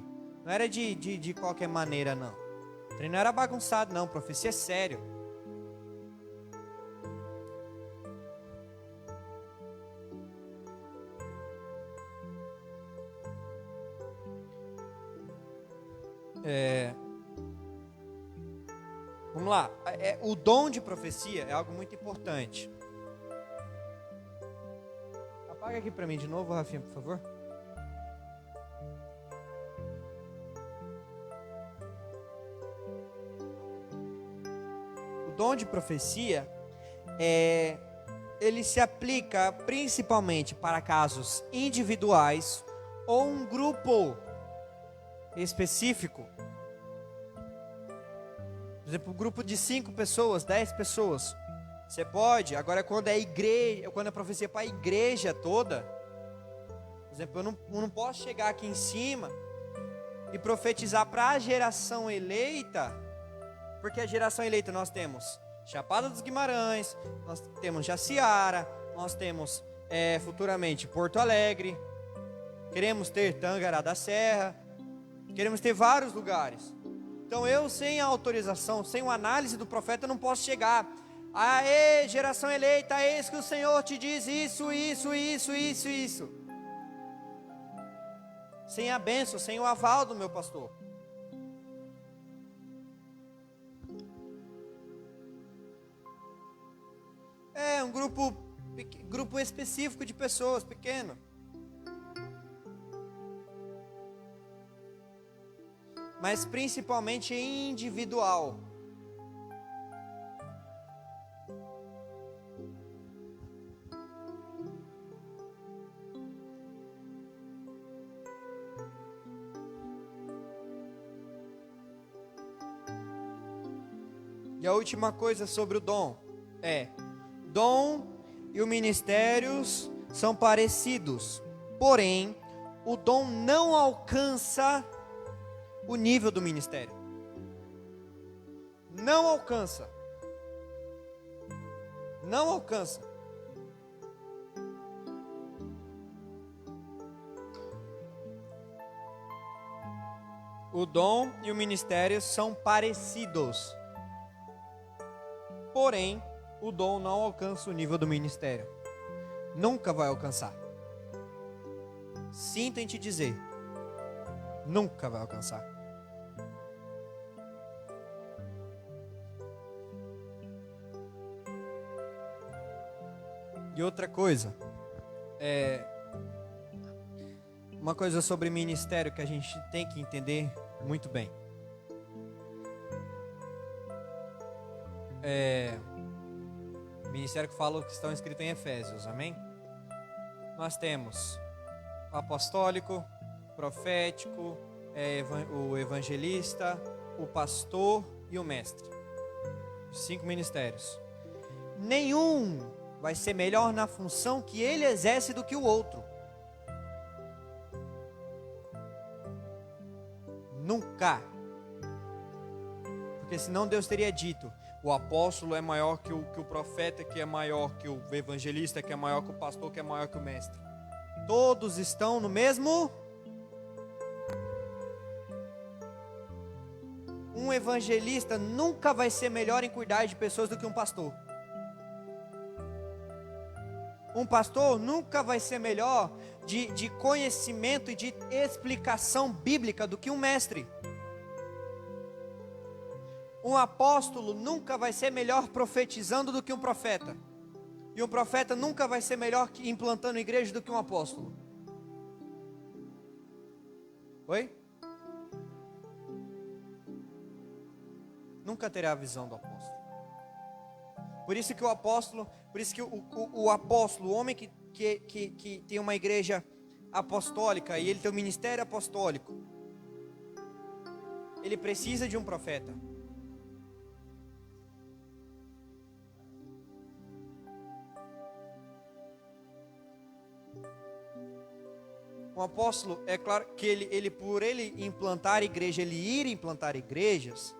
Não era de qualquer maneira, não. O trem não era bagunçado, não. Profecia é sério. Vamos lá. O dom de profecia é algo muito importante. Apaga aqui para mim de novo, Rafinha, por favor. O dom de profecia ele se aplica principalmente para casos individuais ou um grupo específico. Por exemplo, um grupo de 5 pessoas, 10 pessoas. Você pode, agora quando é igreja, quando a profecia é para a igreja toda, por exemplo, eu não posso chegar aqui em cima e profetizar para a geração eleita, porque a geração eleita nós temos Chapada dos Guimarães, nós temos Jaciara, nós temos futuramente Porto Alegre, queremos ter Tangará da Serra, queremos ter vários lugares. Então eu, sem a autorização, sem a análise do profeta, não posso chegar. Aê, geração eleita, eis que o Senhor te diz isso. Sem a bênção, sem o aval do meu pastor. É um grupo específico de pessoas, pequeno. Mas principalmente individual. E a última coisa sobre o dom dom e os ministérios são parecidos, porém o dom não alcança o nível do ministério. Não alcança. O dom e o ministério são parecidos. Porém, o dom não alcança o nível do ministério. Nunca vai alcançar. Sinto em te dizer. Nunca vai alcançar. E outra coisa, uma coisa sobre ministério que a gente tem que entender muito bem. Ministério que fala o que está escrito em Efésios, amém? Nós temos o apostólico, profético, o evangelista, o pastor e o mestre. 5 ministérios. Nenhum vai ser melhor na função que ele exerce do que o outro. Nunca. Porque senão Deus teria dito: o apóstolo é maior que o profeta, que é maior que o evangelista, que é maior que o pastor, que é maior que o mestre. Todos estão no mesmo. Um evangelista nunca vai ser melhor em cuidar de pessoas do que um pastor. Um pastor nunca vai ser melhor de conhecimento e de explicação bíblica do que um mestre. Um apóstolo nunca vai ser melhor profetizando do que um profeta. E um profeta nunca vai ser melhor implantando igreja do que um apóstolo. Oi? Nunca terá a visão do apóstolo. Por isso que o apóstolo, o homem que tem uma igreja apostólica e ele tem um ministério apostólico, ele precisa de um profeta. Um apóstolo, é claro que ele por ele implantar igreja, ele ir implantar igrejas,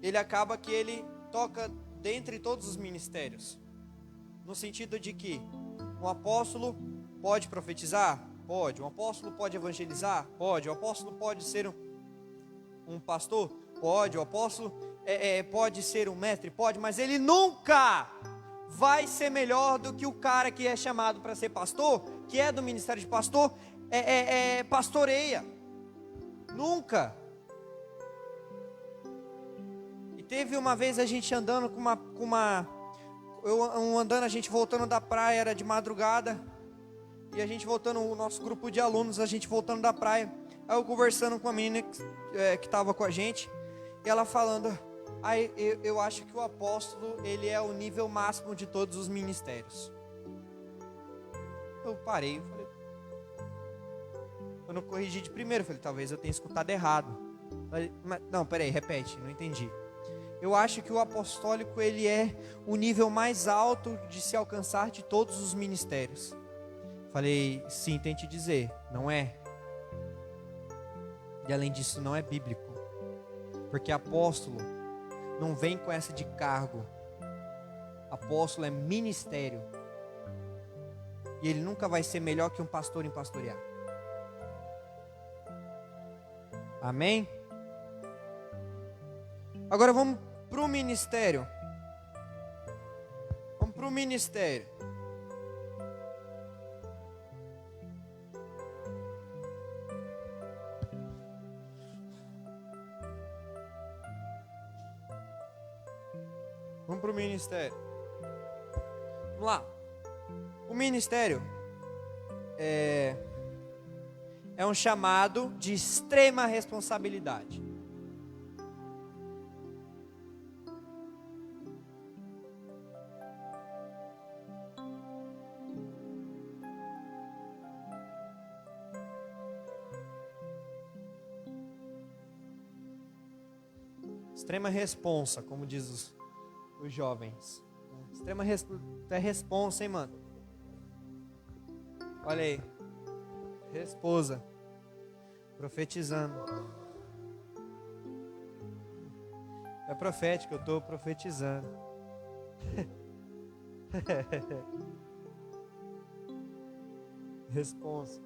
ele acaba que ele toca dentre todos os ministérios. no sentido de que um apóstolo pode profetizar? Pode. Um apóstolo pode evangelizar? Pode. O apóstolo pode ser um pastor? Pode. O apóstolo pode ser um mestre? Pode. Mas ele nunca vai ser melhor do que o cara que é chamado para ser pastor, que é do ministério de pastor, pastoreia. Nunca. E teve uma vez a gente andando a gente voltando da praia, era de madrugada, e a gente voltando, o nosso grupo de alunos, a gente voltando da praia, aí eu conversando com a menina que estava com a gente, e ela falando, eu acho que o apóstolo, ele é o nível máximo de todos os ministérios. Eu parei, falei, eu não corrigi de primeiro, falei, talvez eu tenha escutado errado. Falei, não, peraí, repete, não entendi. Eu acho que o apostólico, ele é o nível mais alto de se alcançar de todos os ministérios. Falei, sim, tente dizer, não é? E além disso, não é bíblico. Porque apóstolo não vem com essa de cargo. Apóstolo é ministério. E ele nunca vai ser melhor que um pastor em pastorear. Amém? Agora vamos para o ministério. Vamos para o ministério. Vamos para o ministério. Vamos lá. O ministério é um chamado de extrema responsabilidade. Extrema responsa, como diz os jovens. Extrema responsa, hein, mano? Olha aí. Resposa. Profetizando. É profético, eu estou profetizando. Responsa.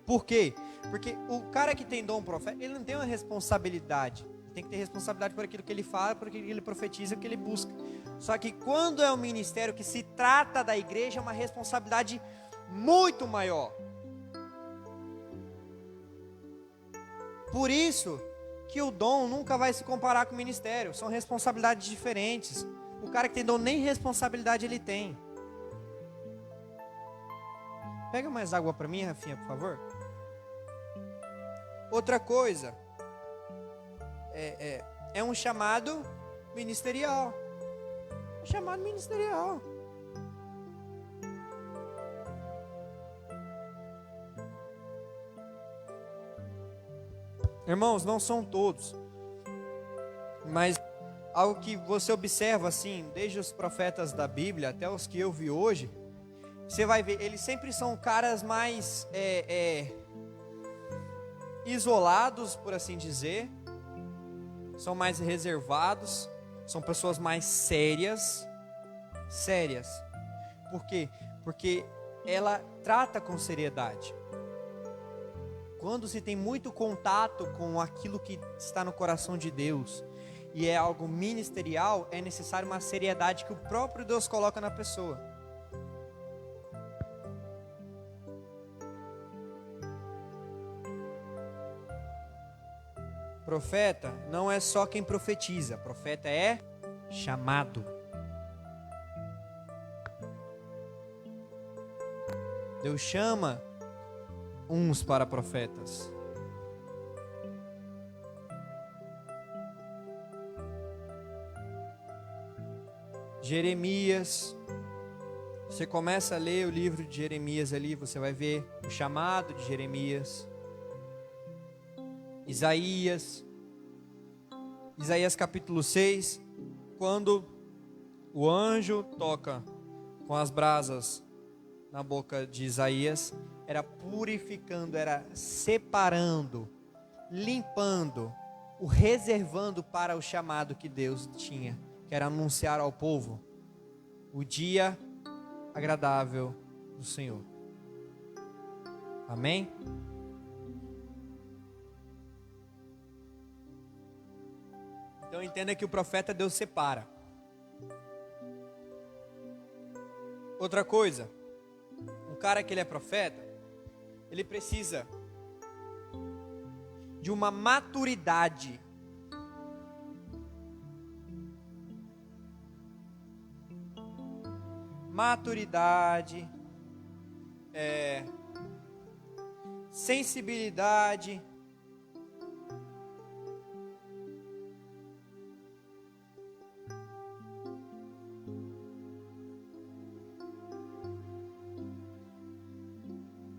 Por quê? Porque o cara que tem dom profético, ele não tem uma responsabilidade. Ele tem que ter responsabilidade por aquilo que ele fala, por aquilo que ele profetiza, por aquilo que ele busca. Só que quando é um ministério que se trata da igreja, é uma responsabilidade muito maior. Por isso que o dom nunca vai se comparar com o ministério. São responsabilidades diferentes. O cara que tem dom, nem responsabilidade ele tem. Pega mais água para mim, Rafinha, por favor. Outra coisa, é um chamado ministerial. Um chamado ministerial. Irmãos, não são todos, mas algo que você observa assim, desde os profetas da Bíblia até os que eu vi hoje, você vai ver, eles sempre são caras mais isolados, por assim dizer, são mais reservados, são pessoas mais sérias. Por quê? Porque ela trata com seriedade. Quando se tem muito contato com aquilo que está no coração de Deus e é algo ministerial, é necessário uma seriedade que o próprio Deus coloca na pessoa. Profeta não é só quem profetiza, profeta é chamado. Deus chama uns para profetas. Jeremias, você começa a ler o livro de Jeremias ali, você vai ver o chamado de Jeremias. Isaías capítulo 6, quando o anjo toca com as brasas na boca de Isaías, era purificando, era separando, limpando, o reservando para o chamado que Deus tinha quero anunciar ao povo o dia agradável do Senhor. Amém? Então entenda que o profeta Deus separa. Outra coisa, um cara que ele é profeta, ele precisa de uma maturidade. Maturidade, sensibilidade,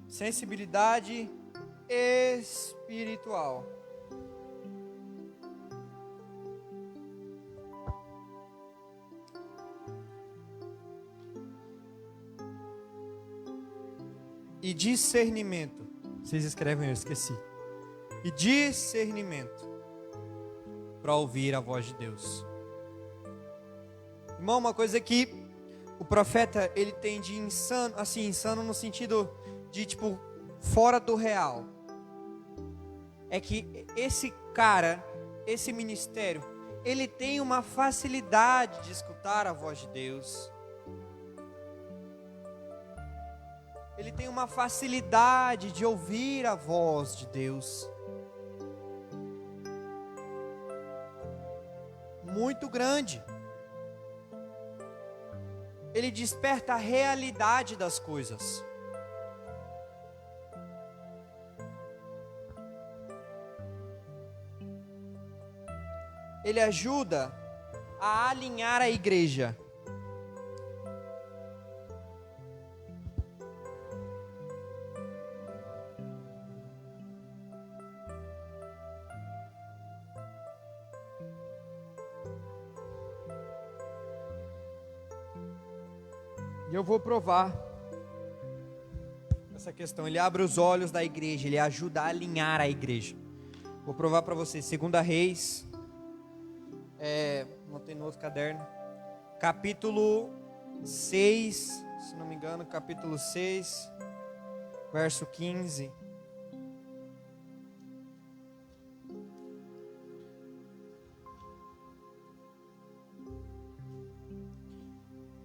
sensibilidade espiritual. E discernimento. Vocês escrevem, eu esqueci. E discernimento para ouvir a voz de Deus. Irmão, uma coisa que o profeta ele tem de insano, assim, insano no sentido de tipo fora do real. É que esse cara, esse ministério, ele tem uma facilidade de escutar a voz de Deus. Ele tem uma facilidade de ouvir a voz de Deus. Muito grande. Ele desperta a realidade das coisas. Ele ajuda a alinhar a igreja. E eu vou provar essa questão. Ele abre os olhos da igreja, ele ajuda a alinhar a igreja. Vou provar para vocês. 2 Reis, não tem no outro caderno, capítulo 6, se não me engano, capítulo 6, verso 15.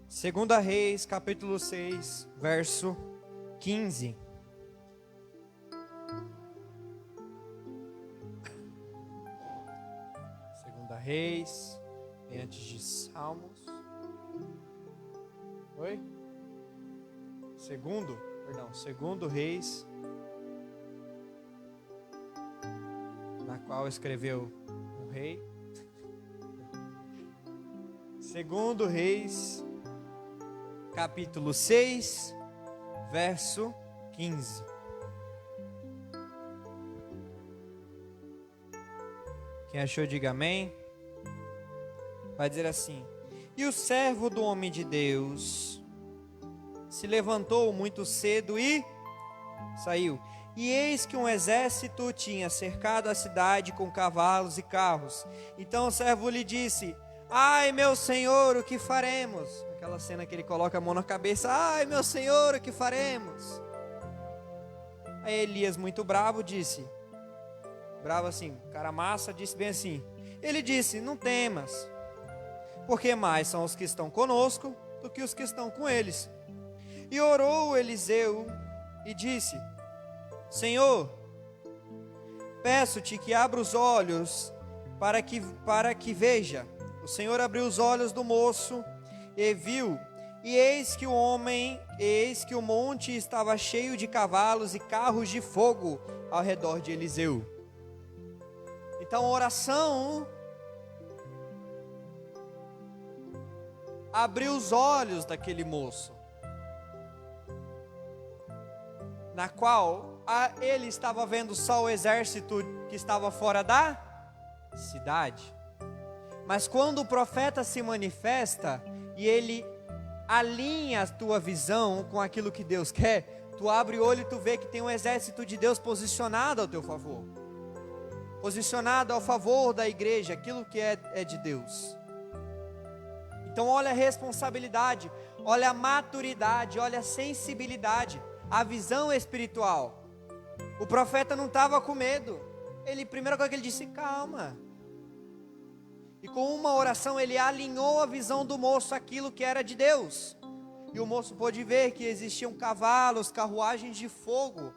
Segunda Reis, capítulo 6, verso 15. Segunda Reis, bem antes de Salmos. Oi? Segundo Reis, na qual escreveu o rei. Segundo Reis, capítulo 6, verso 15. Quem achou, diga amém. Vai dizer assim: e o servo do homem de Deus se levantou muito cedo e saiu. E eis que um exército tinha cercado a cidade com cavalos e carros. Então o servo lhe disse: ai, meu senhor, o que faremos? Aquela cena que ele coloca a mão na cabeça: ai, meu senhor, o que faremos? Aí Elias, muito bravo, disse, bravo assim, cara massa, disse bem assim, ele disse: não temas, porque mais são os que estão conosco do que os que estão com eles. E orou Eliseu e disse: Senhor, peço-te que abra os olhos para que veja. O Senhor abriu os olhos do moço e viu, e eis que o monte estava cheio de cavalos e carros de fogo ao redor de Eliseu. Então a oração abriu os olhos daquele moço, na qual ele estava vendo só o exército que estava fora da cidade. Mas quando o profeta se manifesta e ele alinha a tua visão com aquilo que Deus quer, tu abre o olho e tu vê que tem um exército de Deus posicionado ao teu favor, posicionado ao favor da igreja, aquilo que é de Deus. Então olha a responsabilidade, olha a maturidade, olha a sensibilidade, a visão espiritual. O profeta não estava com medo. Primeira coisa que ele disse, calma. E com uma oração ele alinhou a visão do moço àquilo que era de Deus. E o moço pôde ver que existiam cavalos, carruagens de fogo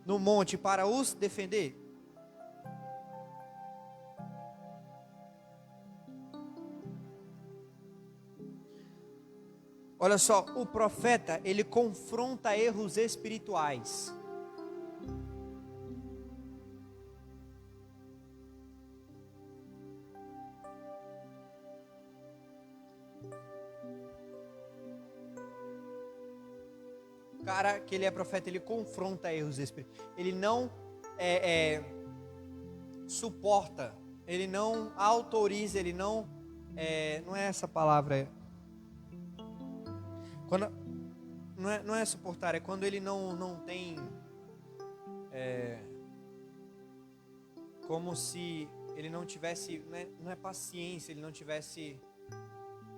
no monte para os defender. Olha só, o profeta, ele confronta erros espirituais. O cara que ele é profeta, ele confronta erros espirituais. Ele não suporta, ele não autoriza, ele não não é essa palavra. Quando, não é suportar, é quando ele não tem, como se ele não tivesse, não é paciência,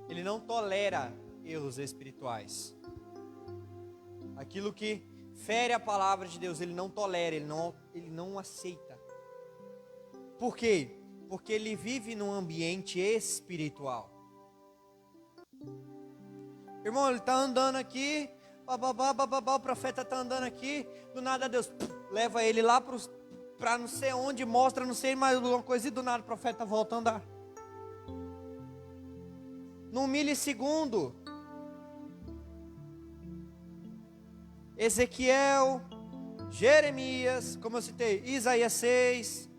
ele não tolera erros espirituais. Aquilo que fere a palavra de Deus, ele não tolera, ele não aceita. Por quê? Porque ele vive num ambiente espiritual. Irmão, ele está andando aqui, o profeta está andando aqui, do nada Deus leva ele lá para não sei onde, mostra não sei mais uma coisa, e do nada o profeta volta a andar. Num milissegundo. Ezequiel, Jeremias, como eu citei, Isaías 6.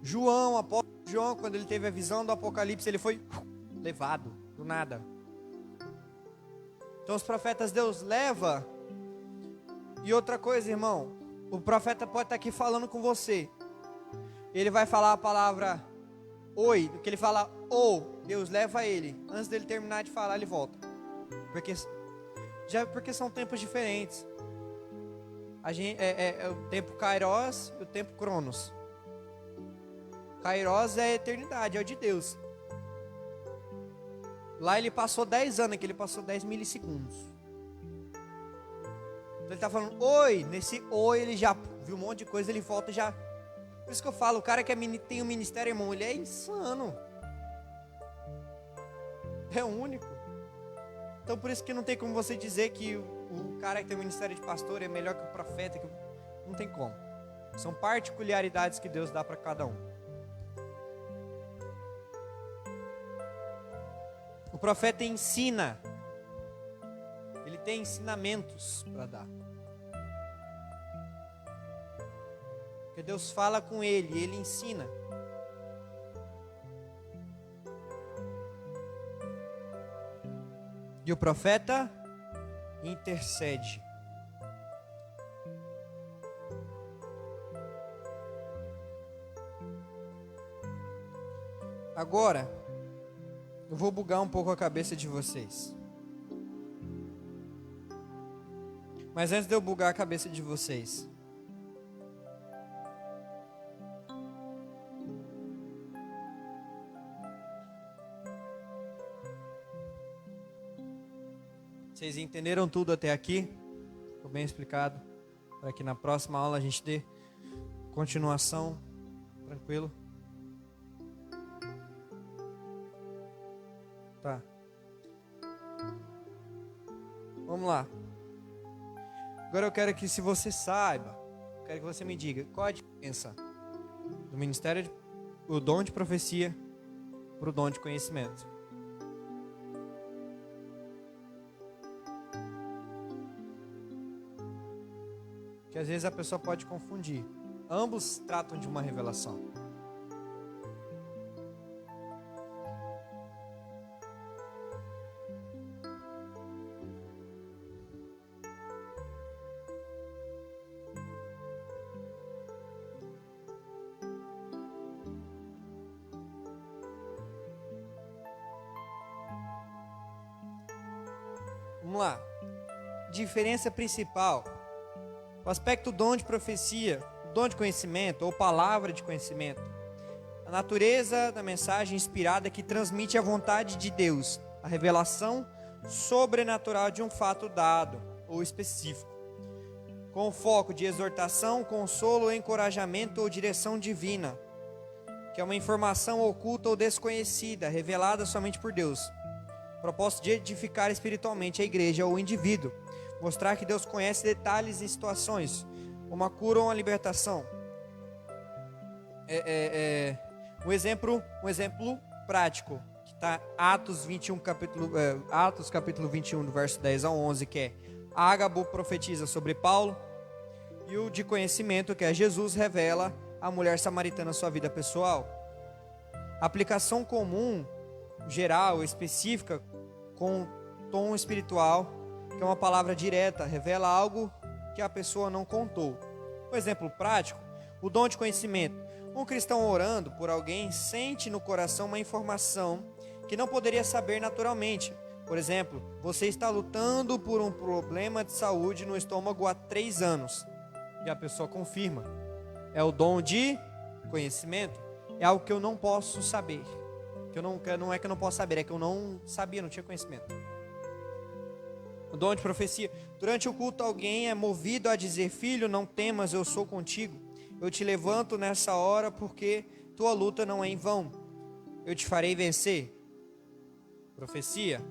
João, apóstolo João, quando ele teve a visão do Apocalipse, ele foi levado do nada. Então os profetas Deus leva. E outra coisa, irmão, o profeta pode estar aqui falando com você. Ele vai falar a palavra oi, do que ele fala Deus leva ele. Antes dele terminar de falar, ele volta. Porque são tempos diferentes. É o tempo Kairos e o tempo Cronos. Kairos é a eternidade, é o de Deus. Lá ele passou 10 anos, aqui ele passou 10 milissegundos. Então ele está falando oi, nesse oi ele já viu um monte de coisa, ele volta e já. Por isso que eu falo, o cara que tem um ministério, irmão, ele é insano. É único. Então por isso que não tem como você dizer que o cara que tem um ministério de pastor é melhor que o profeta. Não tem como. São particularidades que Deus dá para cada um. O profeta ensina. Ele tem ensinamentos para dar. Porque Deus fala com ele e ele ensina. E o profeta intercede. Agora, eu vou bugar um pouco a cabeça de vocês. Mas antes de eu bugar a cabeça de vocês, vocês entenderam tudo até aqui? Ficou bem explicado? Para que na próxima aula a gente dê continuação. Tranquilo? Tá. Vamos lá. Agora eu quero que, se você saiba, eu quero que você me diga qual a diferença do ministério, o dom de profecia para o dom de conhecimento. Que às vezes a pessoa pode confundir. Ambos tratam de uma revelação. Vamos lá. diferença principal. O aspecto dom de profecia, dom de conhecimento ou palavra de conhecimento. A natureza da mensagem inspirada que transmite a vontade de Deus, a revelação sobrenatural de um fato dado ou específico, com o foco de exortação, consolo, encorajamento ou direção divina, que é uma informação oculta ou desconhecida, revelada somente por Deus. Propósito de edificar espiritualmente a igreja ou o indivíduo, mostrar que Deus conhece detalhes e situações, uma cura ou uma libertação. Um exemplo prático, que está Atos capítulo 21, do verso 10 ao 11, que é: Ágabo profetiza sobre Paulo, e o de conhecimento, que é Jesus, revela a mulher samaritana sua vida pessoal. Aplicação comum, geral, específica, com tom espiritual, que é uma palavra direta, revela algo que a pessoa não contou. Um exemplo prático, o dom de conhecimento. Um cristão orando por alguém sente no coração uma informação que não poderia saber naturalmente. Por exemplo, você está lutando por um problema de saúde no estômago há 3 anos. E a pessoa confirma. É o dom de conhecimento. É algo que eu não posso saber. Não é que eu não posso saber, é que eu não sabia, não tinha conhecimento. O dom de profecia. Durante o culto, alguém é movido a dizer: filho, não temas, eu sou contigo. Eu te levanto nessa hora porque tua luta não é em vão. Eu te farei vencer. Profecia.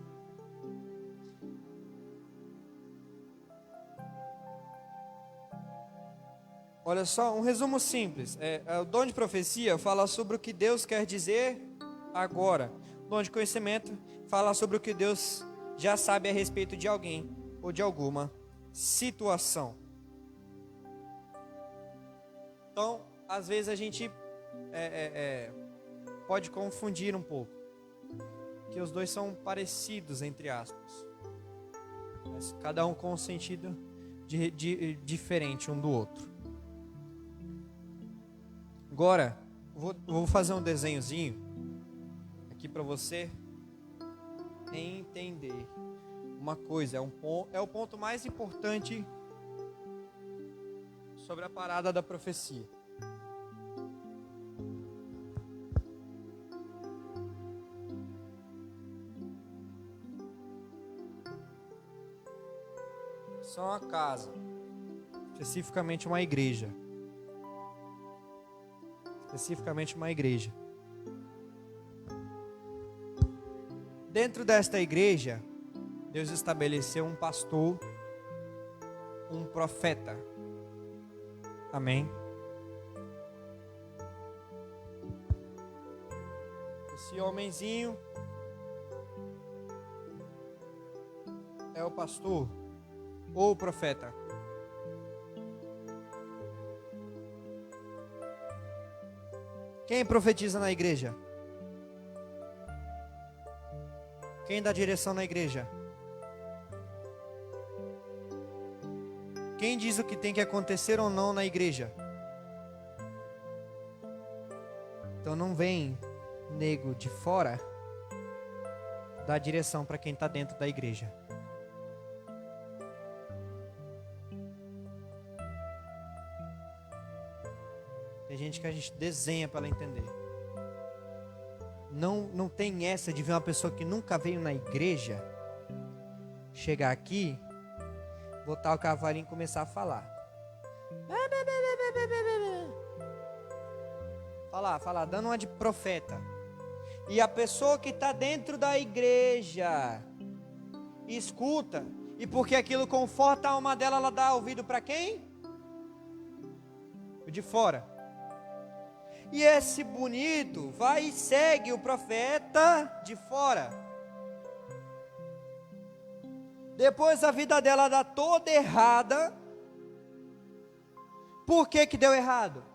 Olha só, um resumo simples. O dom de profecia fala sobre o que Deus quer dizer agora. O dom de conhecimento fala sobre o que Deus já sabe a respeito de alguém ou de alguma situação. Então, às vezes a gente pode confundir um pouco, que os dois são parecidos, entre aspas, mas cada um com um sentido diferente um do outro. Agora, vou fazer um desenhozinho aqui para você entender uma coisa. É o ponto mais importante sobre a parada da profecia. São uma casa, especificamente uma igreja. Dentro desta igreja, Deus estabeleceu um pastor, um profeta. Amém? Esse homenzinho é o pastor ou o profeta. Quem profetiza na igreja? Quem dá direção na igreja? Quem diz o que tem que acontecer ou não na igreja? Então não vem nego de fora dar direção para quem está dentro da igreja. Tem gente que a gente desenha para ela entender. Não tem essa de ver uma pessoa que nunca veio na igreja chegar aqui, botar o cavalinho e começar a falar. Falar, dando uma de profeta. E a pessoa que está dentro da igreja escuta, e porque aquilo conforta a alma dela, ela dá ouvido para quem? O de fora. E esse bonito vai e segue o profeta de fora. Depois a vida dela dá toda errada. Por que que deu errado?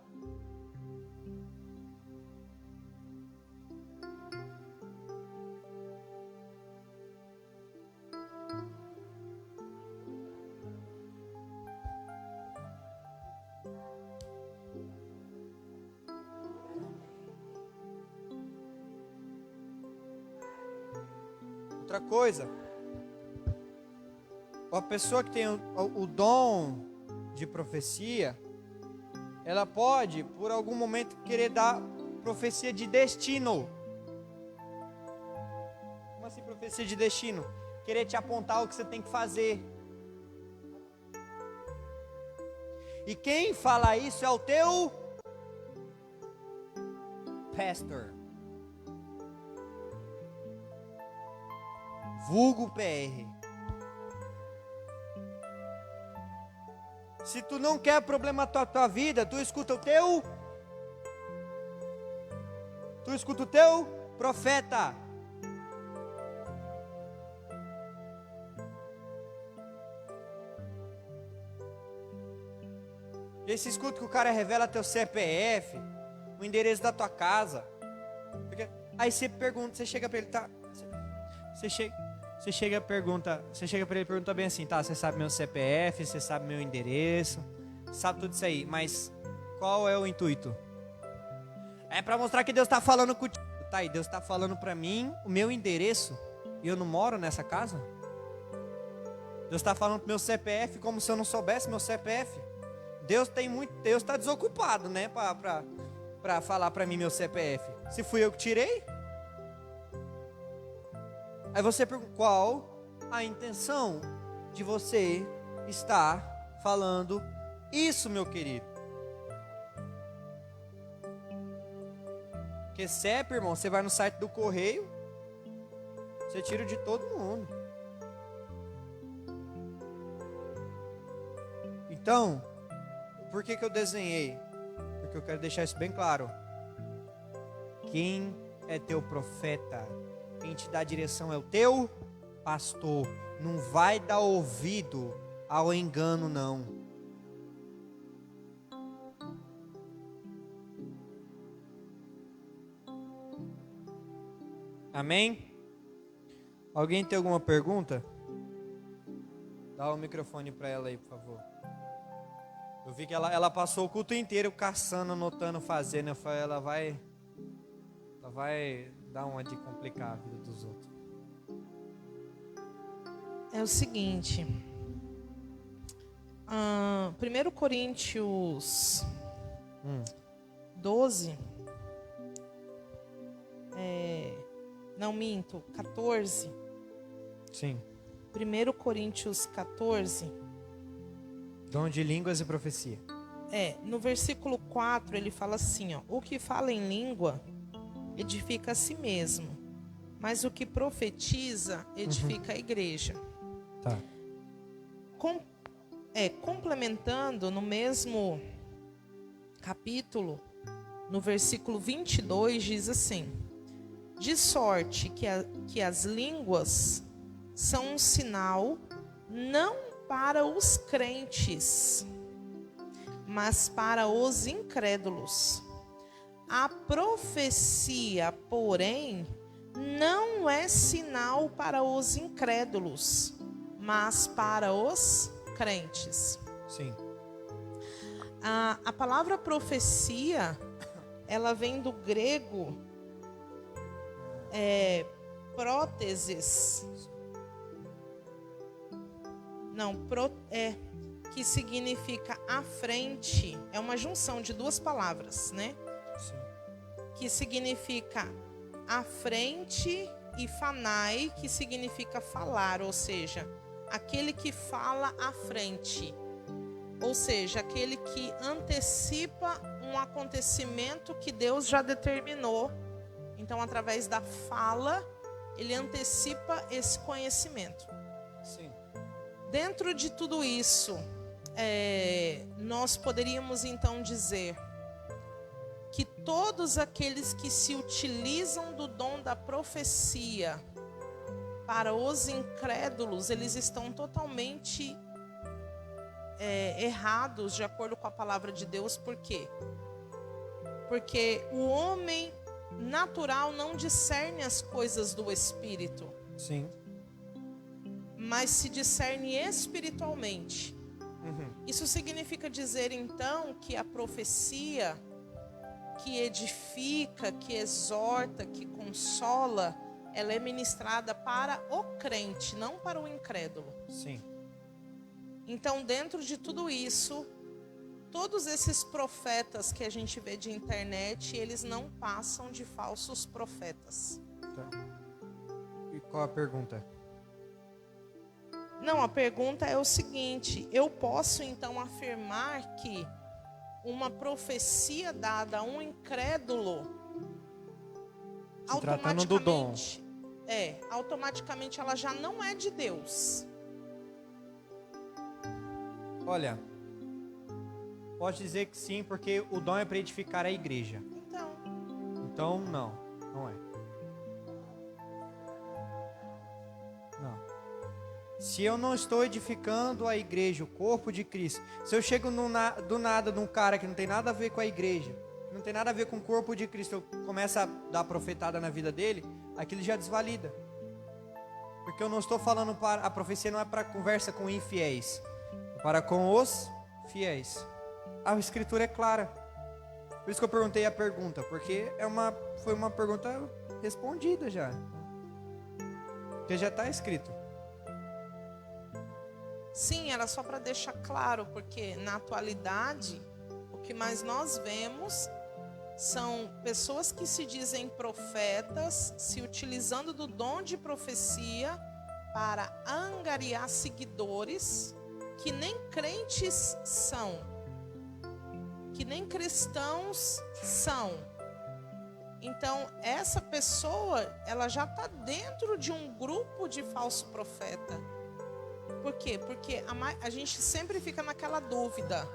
Outra coisa, a pessoa que tem o dom de profecia, ela pode, por algum momento, querer dar profecia de destino. Como assim profecia de destino? Querer te apontar o que você tem que fazer. E quem fala isso é o teu pastor. Vulgo PR. Se tu não quer problema na tua vida, tu escuta o teu profeta. E se escuta que o cara revela teu CPF, o endereço da tua casa. Aí você pergunta, você chega pra ele, tá? Você chega pra ele e pergunta bem assim, tá? Você sabe meu CPF, você sabe meu endereço, sabe tudo isso aí, mas qual é o intuito? É pra mostrar que Deus tá falando contigo. Tá aí, Deus tá falando pra mim o meu endereço e eu não moro nessa casa? Deus tá falando pro meu CPF como se eu não soubesse meu CPF? Deus tá desocupado, né? Pra falar pra mim meu CPF. Se fui eu que tirei? Aí você pergunta, qual a intenção de você estar falando isso, meu querido? Porque CEP, irmão, você vai no site do correio, você tira de todo mundo. Então, por que eu desenhei? Porque eu quero deixar isso bem claro. Quem é teu profeta? Quem te dá direção é o teu pastor. Não vai dar ouvido ao engano, não. Amém? Alguém tem alguma pergunta? Dá o microfone para ela aí, por favor. Eu vi que ela passou o culto inteiro caçando, anotando, fazendo. Eu falei, ela vai dar uma de complicar a vida dos outros. É o seguinte, 1 Coríntios 12, não minto, 14. Sim. 1 Coríntios 14. Dom de línguas e profecia. No versículo 4 ele fala assim, ó, o que fala em língua edifica a si mesmo, mas o que profetiza edifica a igreja. Tá. Complementando no mesmo capítulo, no versículo 22 diz assim, de sorte que as línguas são um sinal não para os crentes, mas para os incrédulos. A profecia, porém, não é sinal para os incrédulos, mas para os crentes. Sim. A palavra profecia, ela vem do grego próteses. Que significa à frente. É uma junção de duas palavras, né? Sim. Que significa à frente, e fanai, que significa falar, ou seja, aquele que fala à frente. Ou seja, aquele que antecipa um acontecimento que Deus já determinou. Então, através da fala, ele antecipa esse conhecimento. Sim. Dentro de tudo isso, nós poderíamos então dizer que todos aqueles que se utilizam do dom da profecia para os incrédulos, eles estão totalmente errados de acordo com a palavra de Deus. Por quê? Porque o homem natural não discerne as coisas do Espírito. Sim. Mas se discerne espiritualmente. Isso significa dizer então que a profecia que edifica, que exorta, que consola, ela é ministrada para o crente, não para o incrédulo. Sim. Então, dentro de tudo isso, todos esses profetas que a gente vê de internet, eles não passam de falsos profetas. Tá. E qual a pergunta? Não, a pergunta é o seguinte: eu posso então afirmar que uma profecia dada a um incrédulo, Se tratando do dom. automaticamente ela já não é de Deus? Olha, pode dizer que sim, porque o dom é para edificar a igreja. Então não é. Não. Se eu não estou edificando a igreja, o corpo de Cristo, se eu chego do nada num cara que não tem nada a ver com a igreja, que não tem nada a ver com o corpo de Cristo, eu começo a dar profetada na vida dele, aquilo já desvalida. Porque eu não estou falando para, a profecia não é para conversa com infiéis, é para com os fiéis. A escritura é clara. Por isso que eu perguntei a pergunta, porque foi uma pergunta respondida já. Porque já está escrito. Sim, era só para deixar claro, porque na atualidade, o que mais nós vemos são pessoas que se dizem profetas, se utilizando do dom de profecia para angariar seguidores que nem crentes são, que nem cristãos são. Então, essa pessoa, ela já está dentro de um grupo de falso profeta. Por quê? Porque a gente sempre fica naquela dúvida.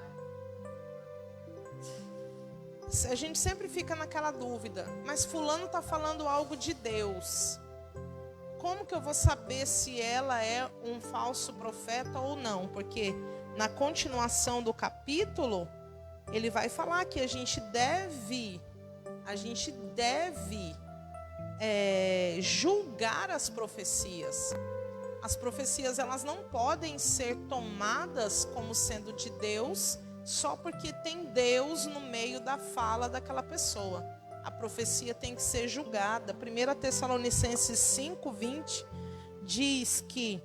A gente sempre fica naquela dúvida. Mas fulano está falando algo de Deus. Como que eu vou saber se ela é um falso profeta ou não? Porque na continuação do capítulo, ele vai falar que a gente deve julgar as profecias. As profecias, elas não podem ser tomadas como sendo de Deus só porque tem Deus no meio da fala daquela pessoa. A profecia tem que ser julgada. 1 Tessalonicenses 5:20 diz que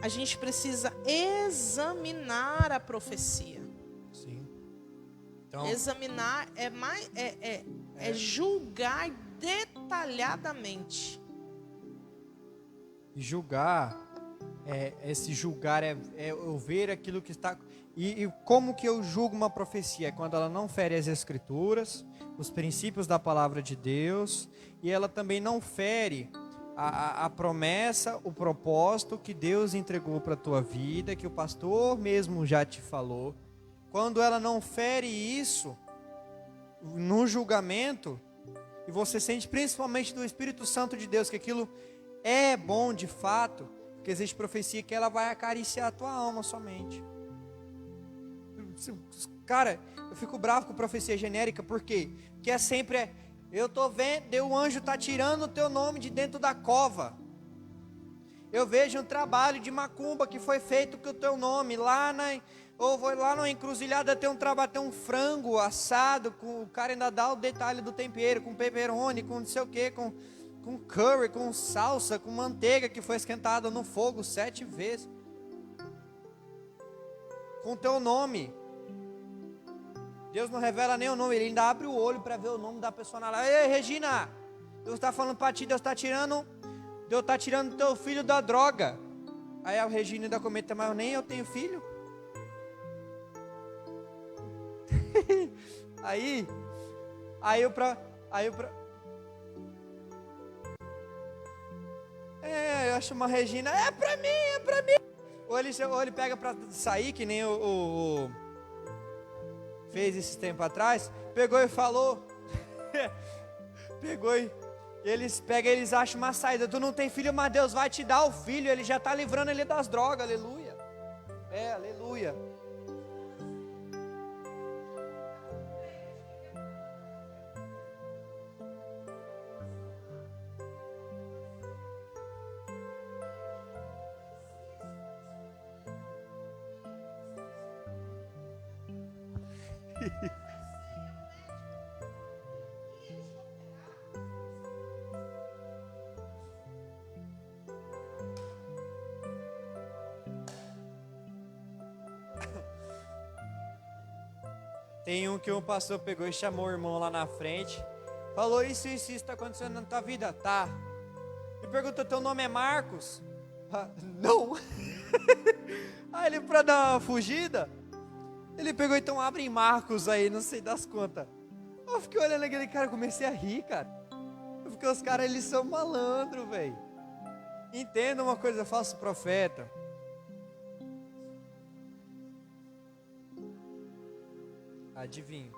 a gente precisa examinar a profecia. Sim. Então, Examinar é julgar detalhadamente. e julgar, esse julgar é eu ver aquilo que está... E como que eu julgo uma profecia? É quando ela não fere as escrituras, os princípios da palavra de Deus, e ela também não fere a promessa, o propósito que Deus entregou para a tua vida, que o pastor mesmo já te falou. Quando ela não fere isso no julgamento, e você sente principalmente do Espírito Santo de Deus que aquilo é bom de fato, porque existe profecia que ela vai acariciar a tua alma somente. Cara, eu fico bravo com profecia genérica, por quê? Porque é sempre, eu tô vendo, o anjo tá tirando o teu nome de dentro da cova. Eu vejo um trabalho de macumba que foi feito com o teu nome, ou vou lá na encruzilhada ter um trabalho, ter um frango assado, com o cara ainda dá o detalhe do tempero, com pepperoni, com não sei o que, com curry, com salsa, com manteiga que foi esquentada no fogo 7 vezes. Com o teu nome. Deus não revela nem o nome, ele ainda abre o olho para ver o nome da pessoa na live. Ei, Regina, Deus está falando para ti, Deus está tirando teu filho da droga. Aí a Regina ainda comenta, mas nem eu tenho filho. Eu acho uma Regina, é pra mim. Ou ele pega pra sair, que nem o fez esse tempo atrás, pegou e falou, eles acham uma saída, tu não tem filho, mas Deus vai te dar o filho, ele já está livrando ele das drogas, aleluia, aleluia. Tem um que um pastor pegou e chamou o irmão lá na frente. Falou, isso está acontecendo na tua vida? Tá. Me pergunta, teu nome é Marcos? Ah, não. Aí ele, pra dar uma fugida, ele pegou, então abre em Marcos aí, não sei das contas. Eu fiquei olhando aquele cara e comecei a rir, cara. Porque os caras, eles são malandros, velho. Entenda uma coisa, falso profeta. Adivinha.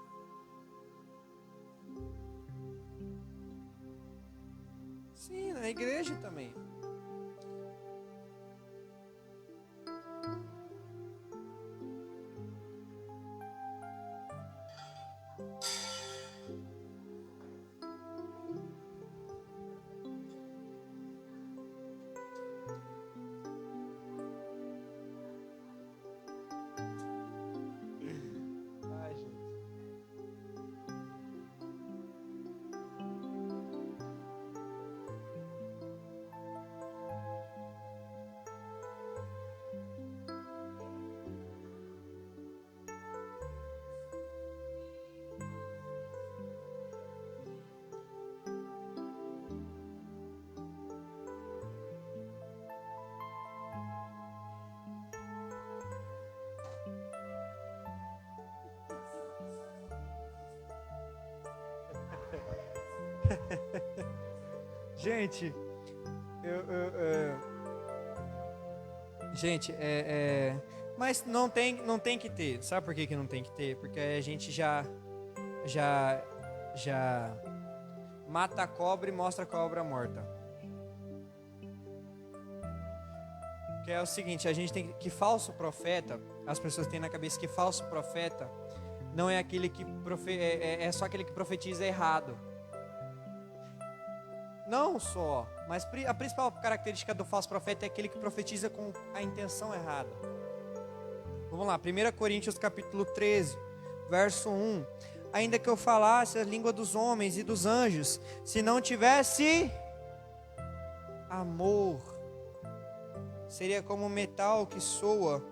Sim, na igreja também. Ai, gente. Gente, gente, mas não tem que ter. Sabe por que não tem que ter? Porque a gente já mata a cobra e mostra a cobra morta. Que é o seguinte, a gente tem que falso profeta, as pessoas têm na cabeça que falso profeta não é aquele que é só aquele que profetiza errado. Não só, mas a principal característica do falso profeta é aquele que profetiza com a intenção errada. Vamos lá, 1 Coríntios capítulo 13, verso 1. Ainda que eu falasse a língua dos homens e dos anjos, se não tivesse amor, seria como metal que soa,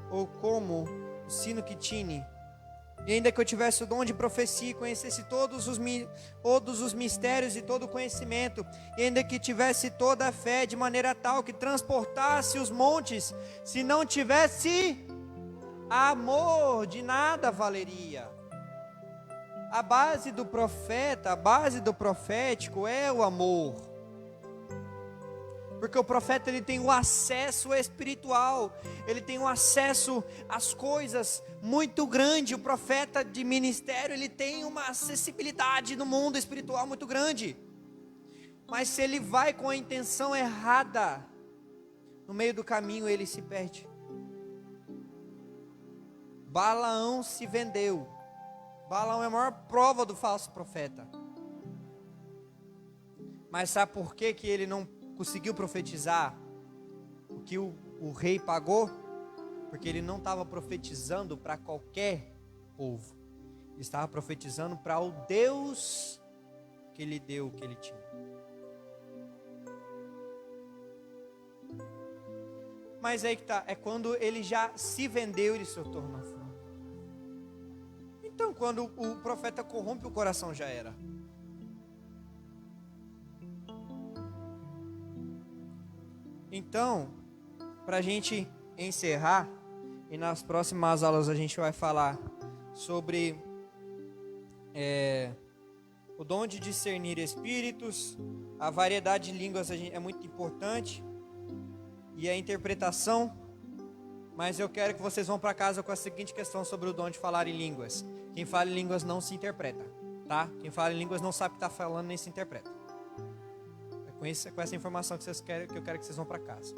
ou como o sino que tine. E ainda que eu tivesse o dom de profecia e conhecesse todos os mistérios e todo o conhecimento, e ainda que tivesse toda a fé de maneira tal que transportasse os montes, se não tivesse amor, de nada valeria. A base do profeta, a base do profético é o amor. Porque o profeta, ele tem o acesso espiritual, ele tem o acesso às coisas muito grande. O profeta de ministério, ele tem uma acessibilidade no mundo espiritual muito grande. Mas se ele vai com a intenção errada, no meio do caminho ele se perde. Balaão se vendeu. Balaão é a maior prova do falso profeta. Mas sabe por que ele não conseguiu profetizar o que o rei pagou? Porque ele não estava profetizando para qualquer povo. Ele estava profetizando para o Deus que lhe deu o que ele tinha. Mas aí que tá, é quando ele já se vendeu, ele se tornou fraco. Então, quando o profeta corrompe o coração, já era. Então, para a gente encerrar, e nas próximas aulas a gente vai falar sobre o dom de discernir espíritos, a variedade de línguas é muito importante, e a interpretação. Mas eu quero que vocês vão para casa com a seguinte questão sobre o dom de falar em línguas. Quem fala em línguas não se interpreta, tá? Quem fala em línguas não sabe o que está falando, nem se interpreta. É com essa informação que eu quero que vocês vão para casa.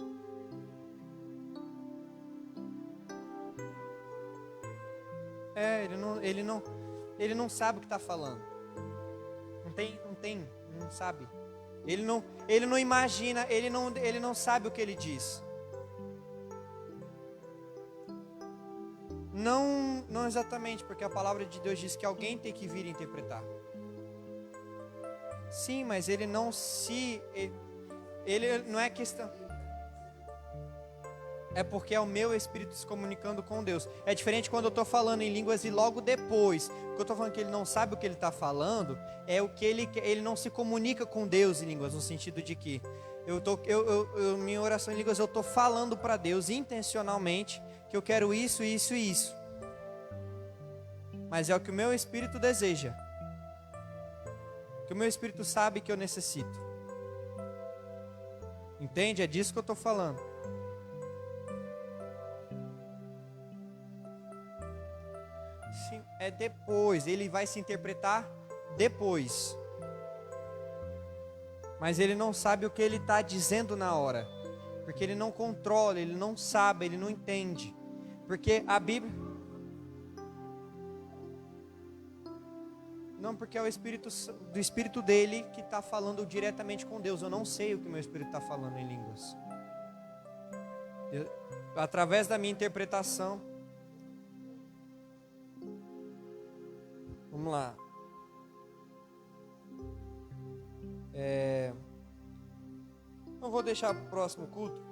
Ele não sabe o que está falando. Não sabe. Ele não imagina, ele não sabe o que ele diz. Não exatamente, porque a palavra de Deus diz que alguém tem que vir interpretar. Sim, mas ele não é questão. é porque é o meu espírito se comunicando com Deus. É diferente quando eu estou falando em línguas e logo depois, o que eu estou falando que ele não sabe o que ele está falando, é o que ele não se comunica com Deus em línguas, no sentido de que minha oração em línguas eu estou falando para Deus intencionalmente que eu quero isso, isso e isso. Mas é o que o meu espírito deseja, que o meu espírito sabe que eu necessito. Entende? É disso que eu estou falando. Sim, é depois, ele vai se interpretar depois. Mas ele não sabe o que ele está dizendo na hora, porque ele não controla, ele não sabe, ele não entende. Porque a Bíblia... Não, porque é o espírito do espírito dele que está falando diretamente com Deus. Eu não sei o que meu espírito está falando em línguas. Através da minha interpretação. Vamos lá. Não vou deixar para o próximo culto.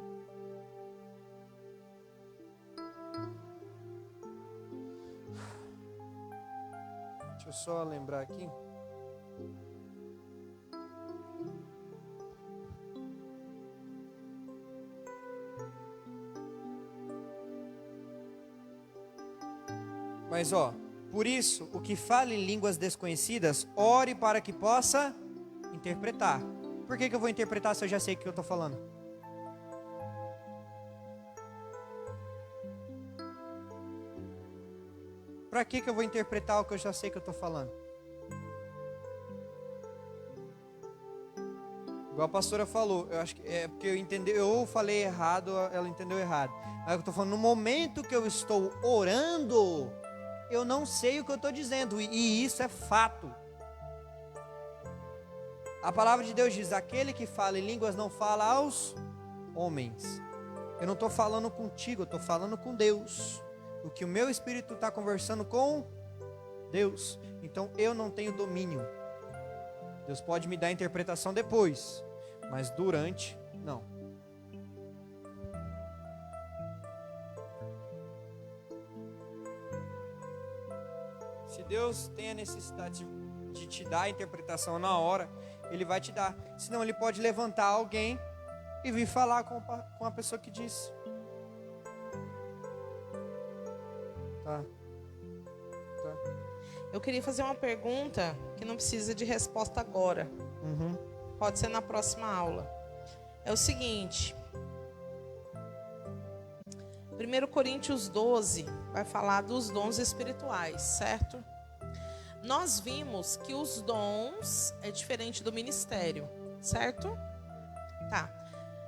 Deixa eu só lembrar aqui. Mas por isso, o que fala em línguas desconhecidas, ore para que possa interpretar. Por que eu vou interpretar se eu já sei o que eu estou falando? Para que eu vou interpretar o que eu já sei que eu estou falando? Igual a pastora falou, eu acho que é porque eu falei errado, ela entendeu errado. Mas eu estou falando, no momento que eu estou orando, eu não sei o que eu estou dizendo, e isso é fato. A palavra de Deus diz, aquele que fala em línguas não fala aos homens. Eu não estou falando contigo, eu estou falando com Deus. O que o meu espírito está conversando com Deus. Então eu não tenho domínio. Deus pode me dar a interpretação depois, mas durante, não. Se Deus tem a necessidade de te dar a interpretação na hora, Ele vai te dar. Senão Ele pode levantar alguém e vir falar com a pessoa que disse. Tá. Eu queria fazer uma pergunta que não precisa de resposta agora. Pode ser na próxima aula. É o seguinte. 1 Coríntios 12 vai falar dos dons espirituais, certo? Nós vimos que os dons é diferente do ministério, certo? Tá.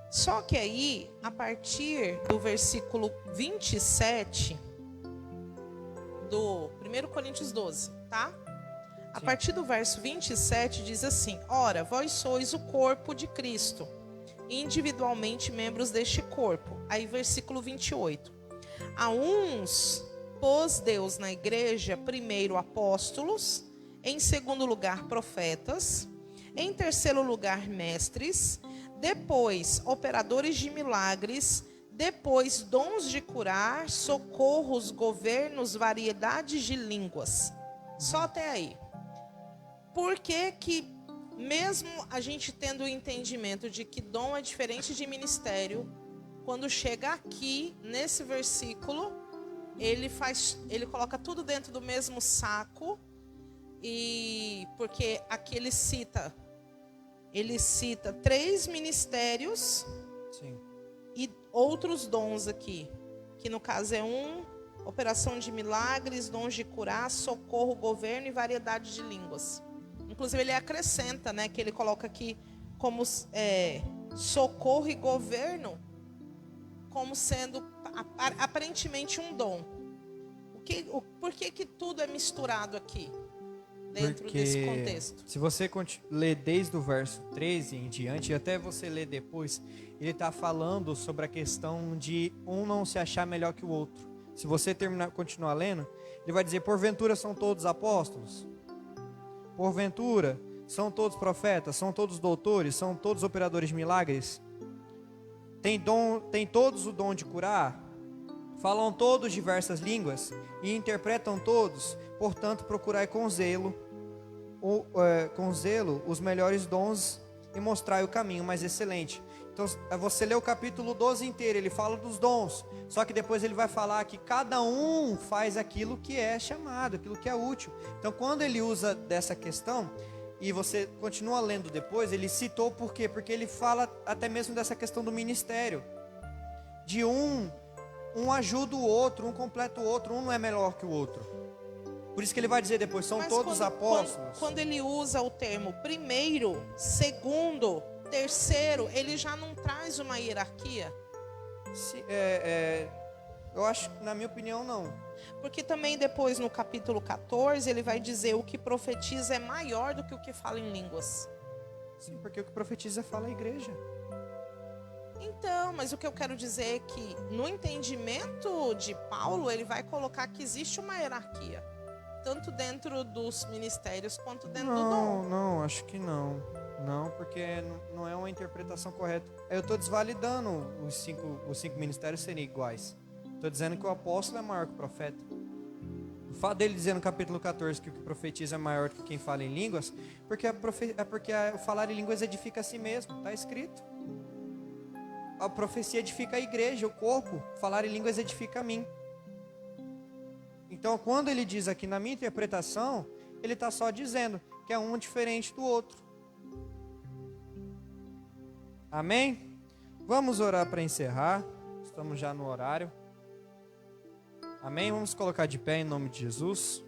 Só que aí, a partir do versículo 27 do 1 Coríntios 12, tá? A partir do verso 27 diz assim: ora, vós sois o corpo de Cristo, individualmente membros deste corpo. Aí versículo 28. A uns pôs Deus na igreja, primeiro apóstolos, em segundo lugar profetas, em terceiro lugar mestres, depois operadores de milagres, depois dons de curar, socorros, governos, variedades de línguas. Só até aí. Por que mesmo a gente tendo o entendimento de que dom é diferente de ministério, quando chega aqui, nesse versículo, ele coloca tudo dentro do mesmo saco, e porque aqui ele cita 3 ministérios. Sim. E outros dons aqui, que no caso é operação de milagres, dons de curar, socorro, governo e variedade de línguas. Inclusive ele acrescenta, né, que ele coloca aqui como socorro e governo como sendo aparentemente um dom. Por que tudo é misturado aqui, dentro desse contexto? Se você ler desde o verso 13 em diante, e até você ler depois, ele está falando sobre a questão de um não se achar melhor que o outro. Se você continuar lendo, ele vai dizer, porventura são todos apóstolos? Porventura são todos profetas? São todos doutores? São todos operadores de milagres? Tem todos o dom de curar? Falam todos diversas línguas e interpretam todos? Portanto, procurai com zelo os melhores dons e mostrai o caminho mais excelente. Então, você lê o capítulo 12 inteiro, ele fala dos dons, só que depois ele vai falar que cada um faz aquilo que é chamado, aquilo que é útil. Então, quando ele usa dessa questão, e você continua lendo depois, ele citou por quê? Porque ele fala até mesmo dessa questão do ministério, de um ajuda o outro, um completa o outro, um não é melhor que o outro. Por isso que ele vai dizer depois, são todos apóstolos. Quando ele usa o termo primeiro, segundo, terceiro, ele já não traz uma hierarquia? Eu acho, na minha opinião, não. Porque também depois no capítulo 14, ele vai dizer o que profetiza é maior do que o que fala em línguas. Sim, porque o que profetiza fala a igreja. Então, mas o que eu quero dizer é que no entendimento de Paulo, ele vai colocar que existe uma hierarquia. Tanto dentro dos ministérios quanto dentro do dom. Não, acho que não. Não, porque não é uma interpretação correta. Eu estou desvalidando os cinco ministérios serem iguais. Estou dizendo que o apóstolo é maior que o profeta. O fato dele dizer no capítulo 14 que o que profetiza é maior do que quem fala em línguas, porque o falar em línguas edifica a si mesmo, está escrito. A profecia edifica a igreja, o corpo. Falar em línguas edifica a mim. Então, quando ele diz aqui na minha interpretação, ele está só dizendo que é um diferente do outro. Amém? Vamos orar para encerrar. Estamos já no horário. Amém? Vamos colocar de pé em nome de Jesus.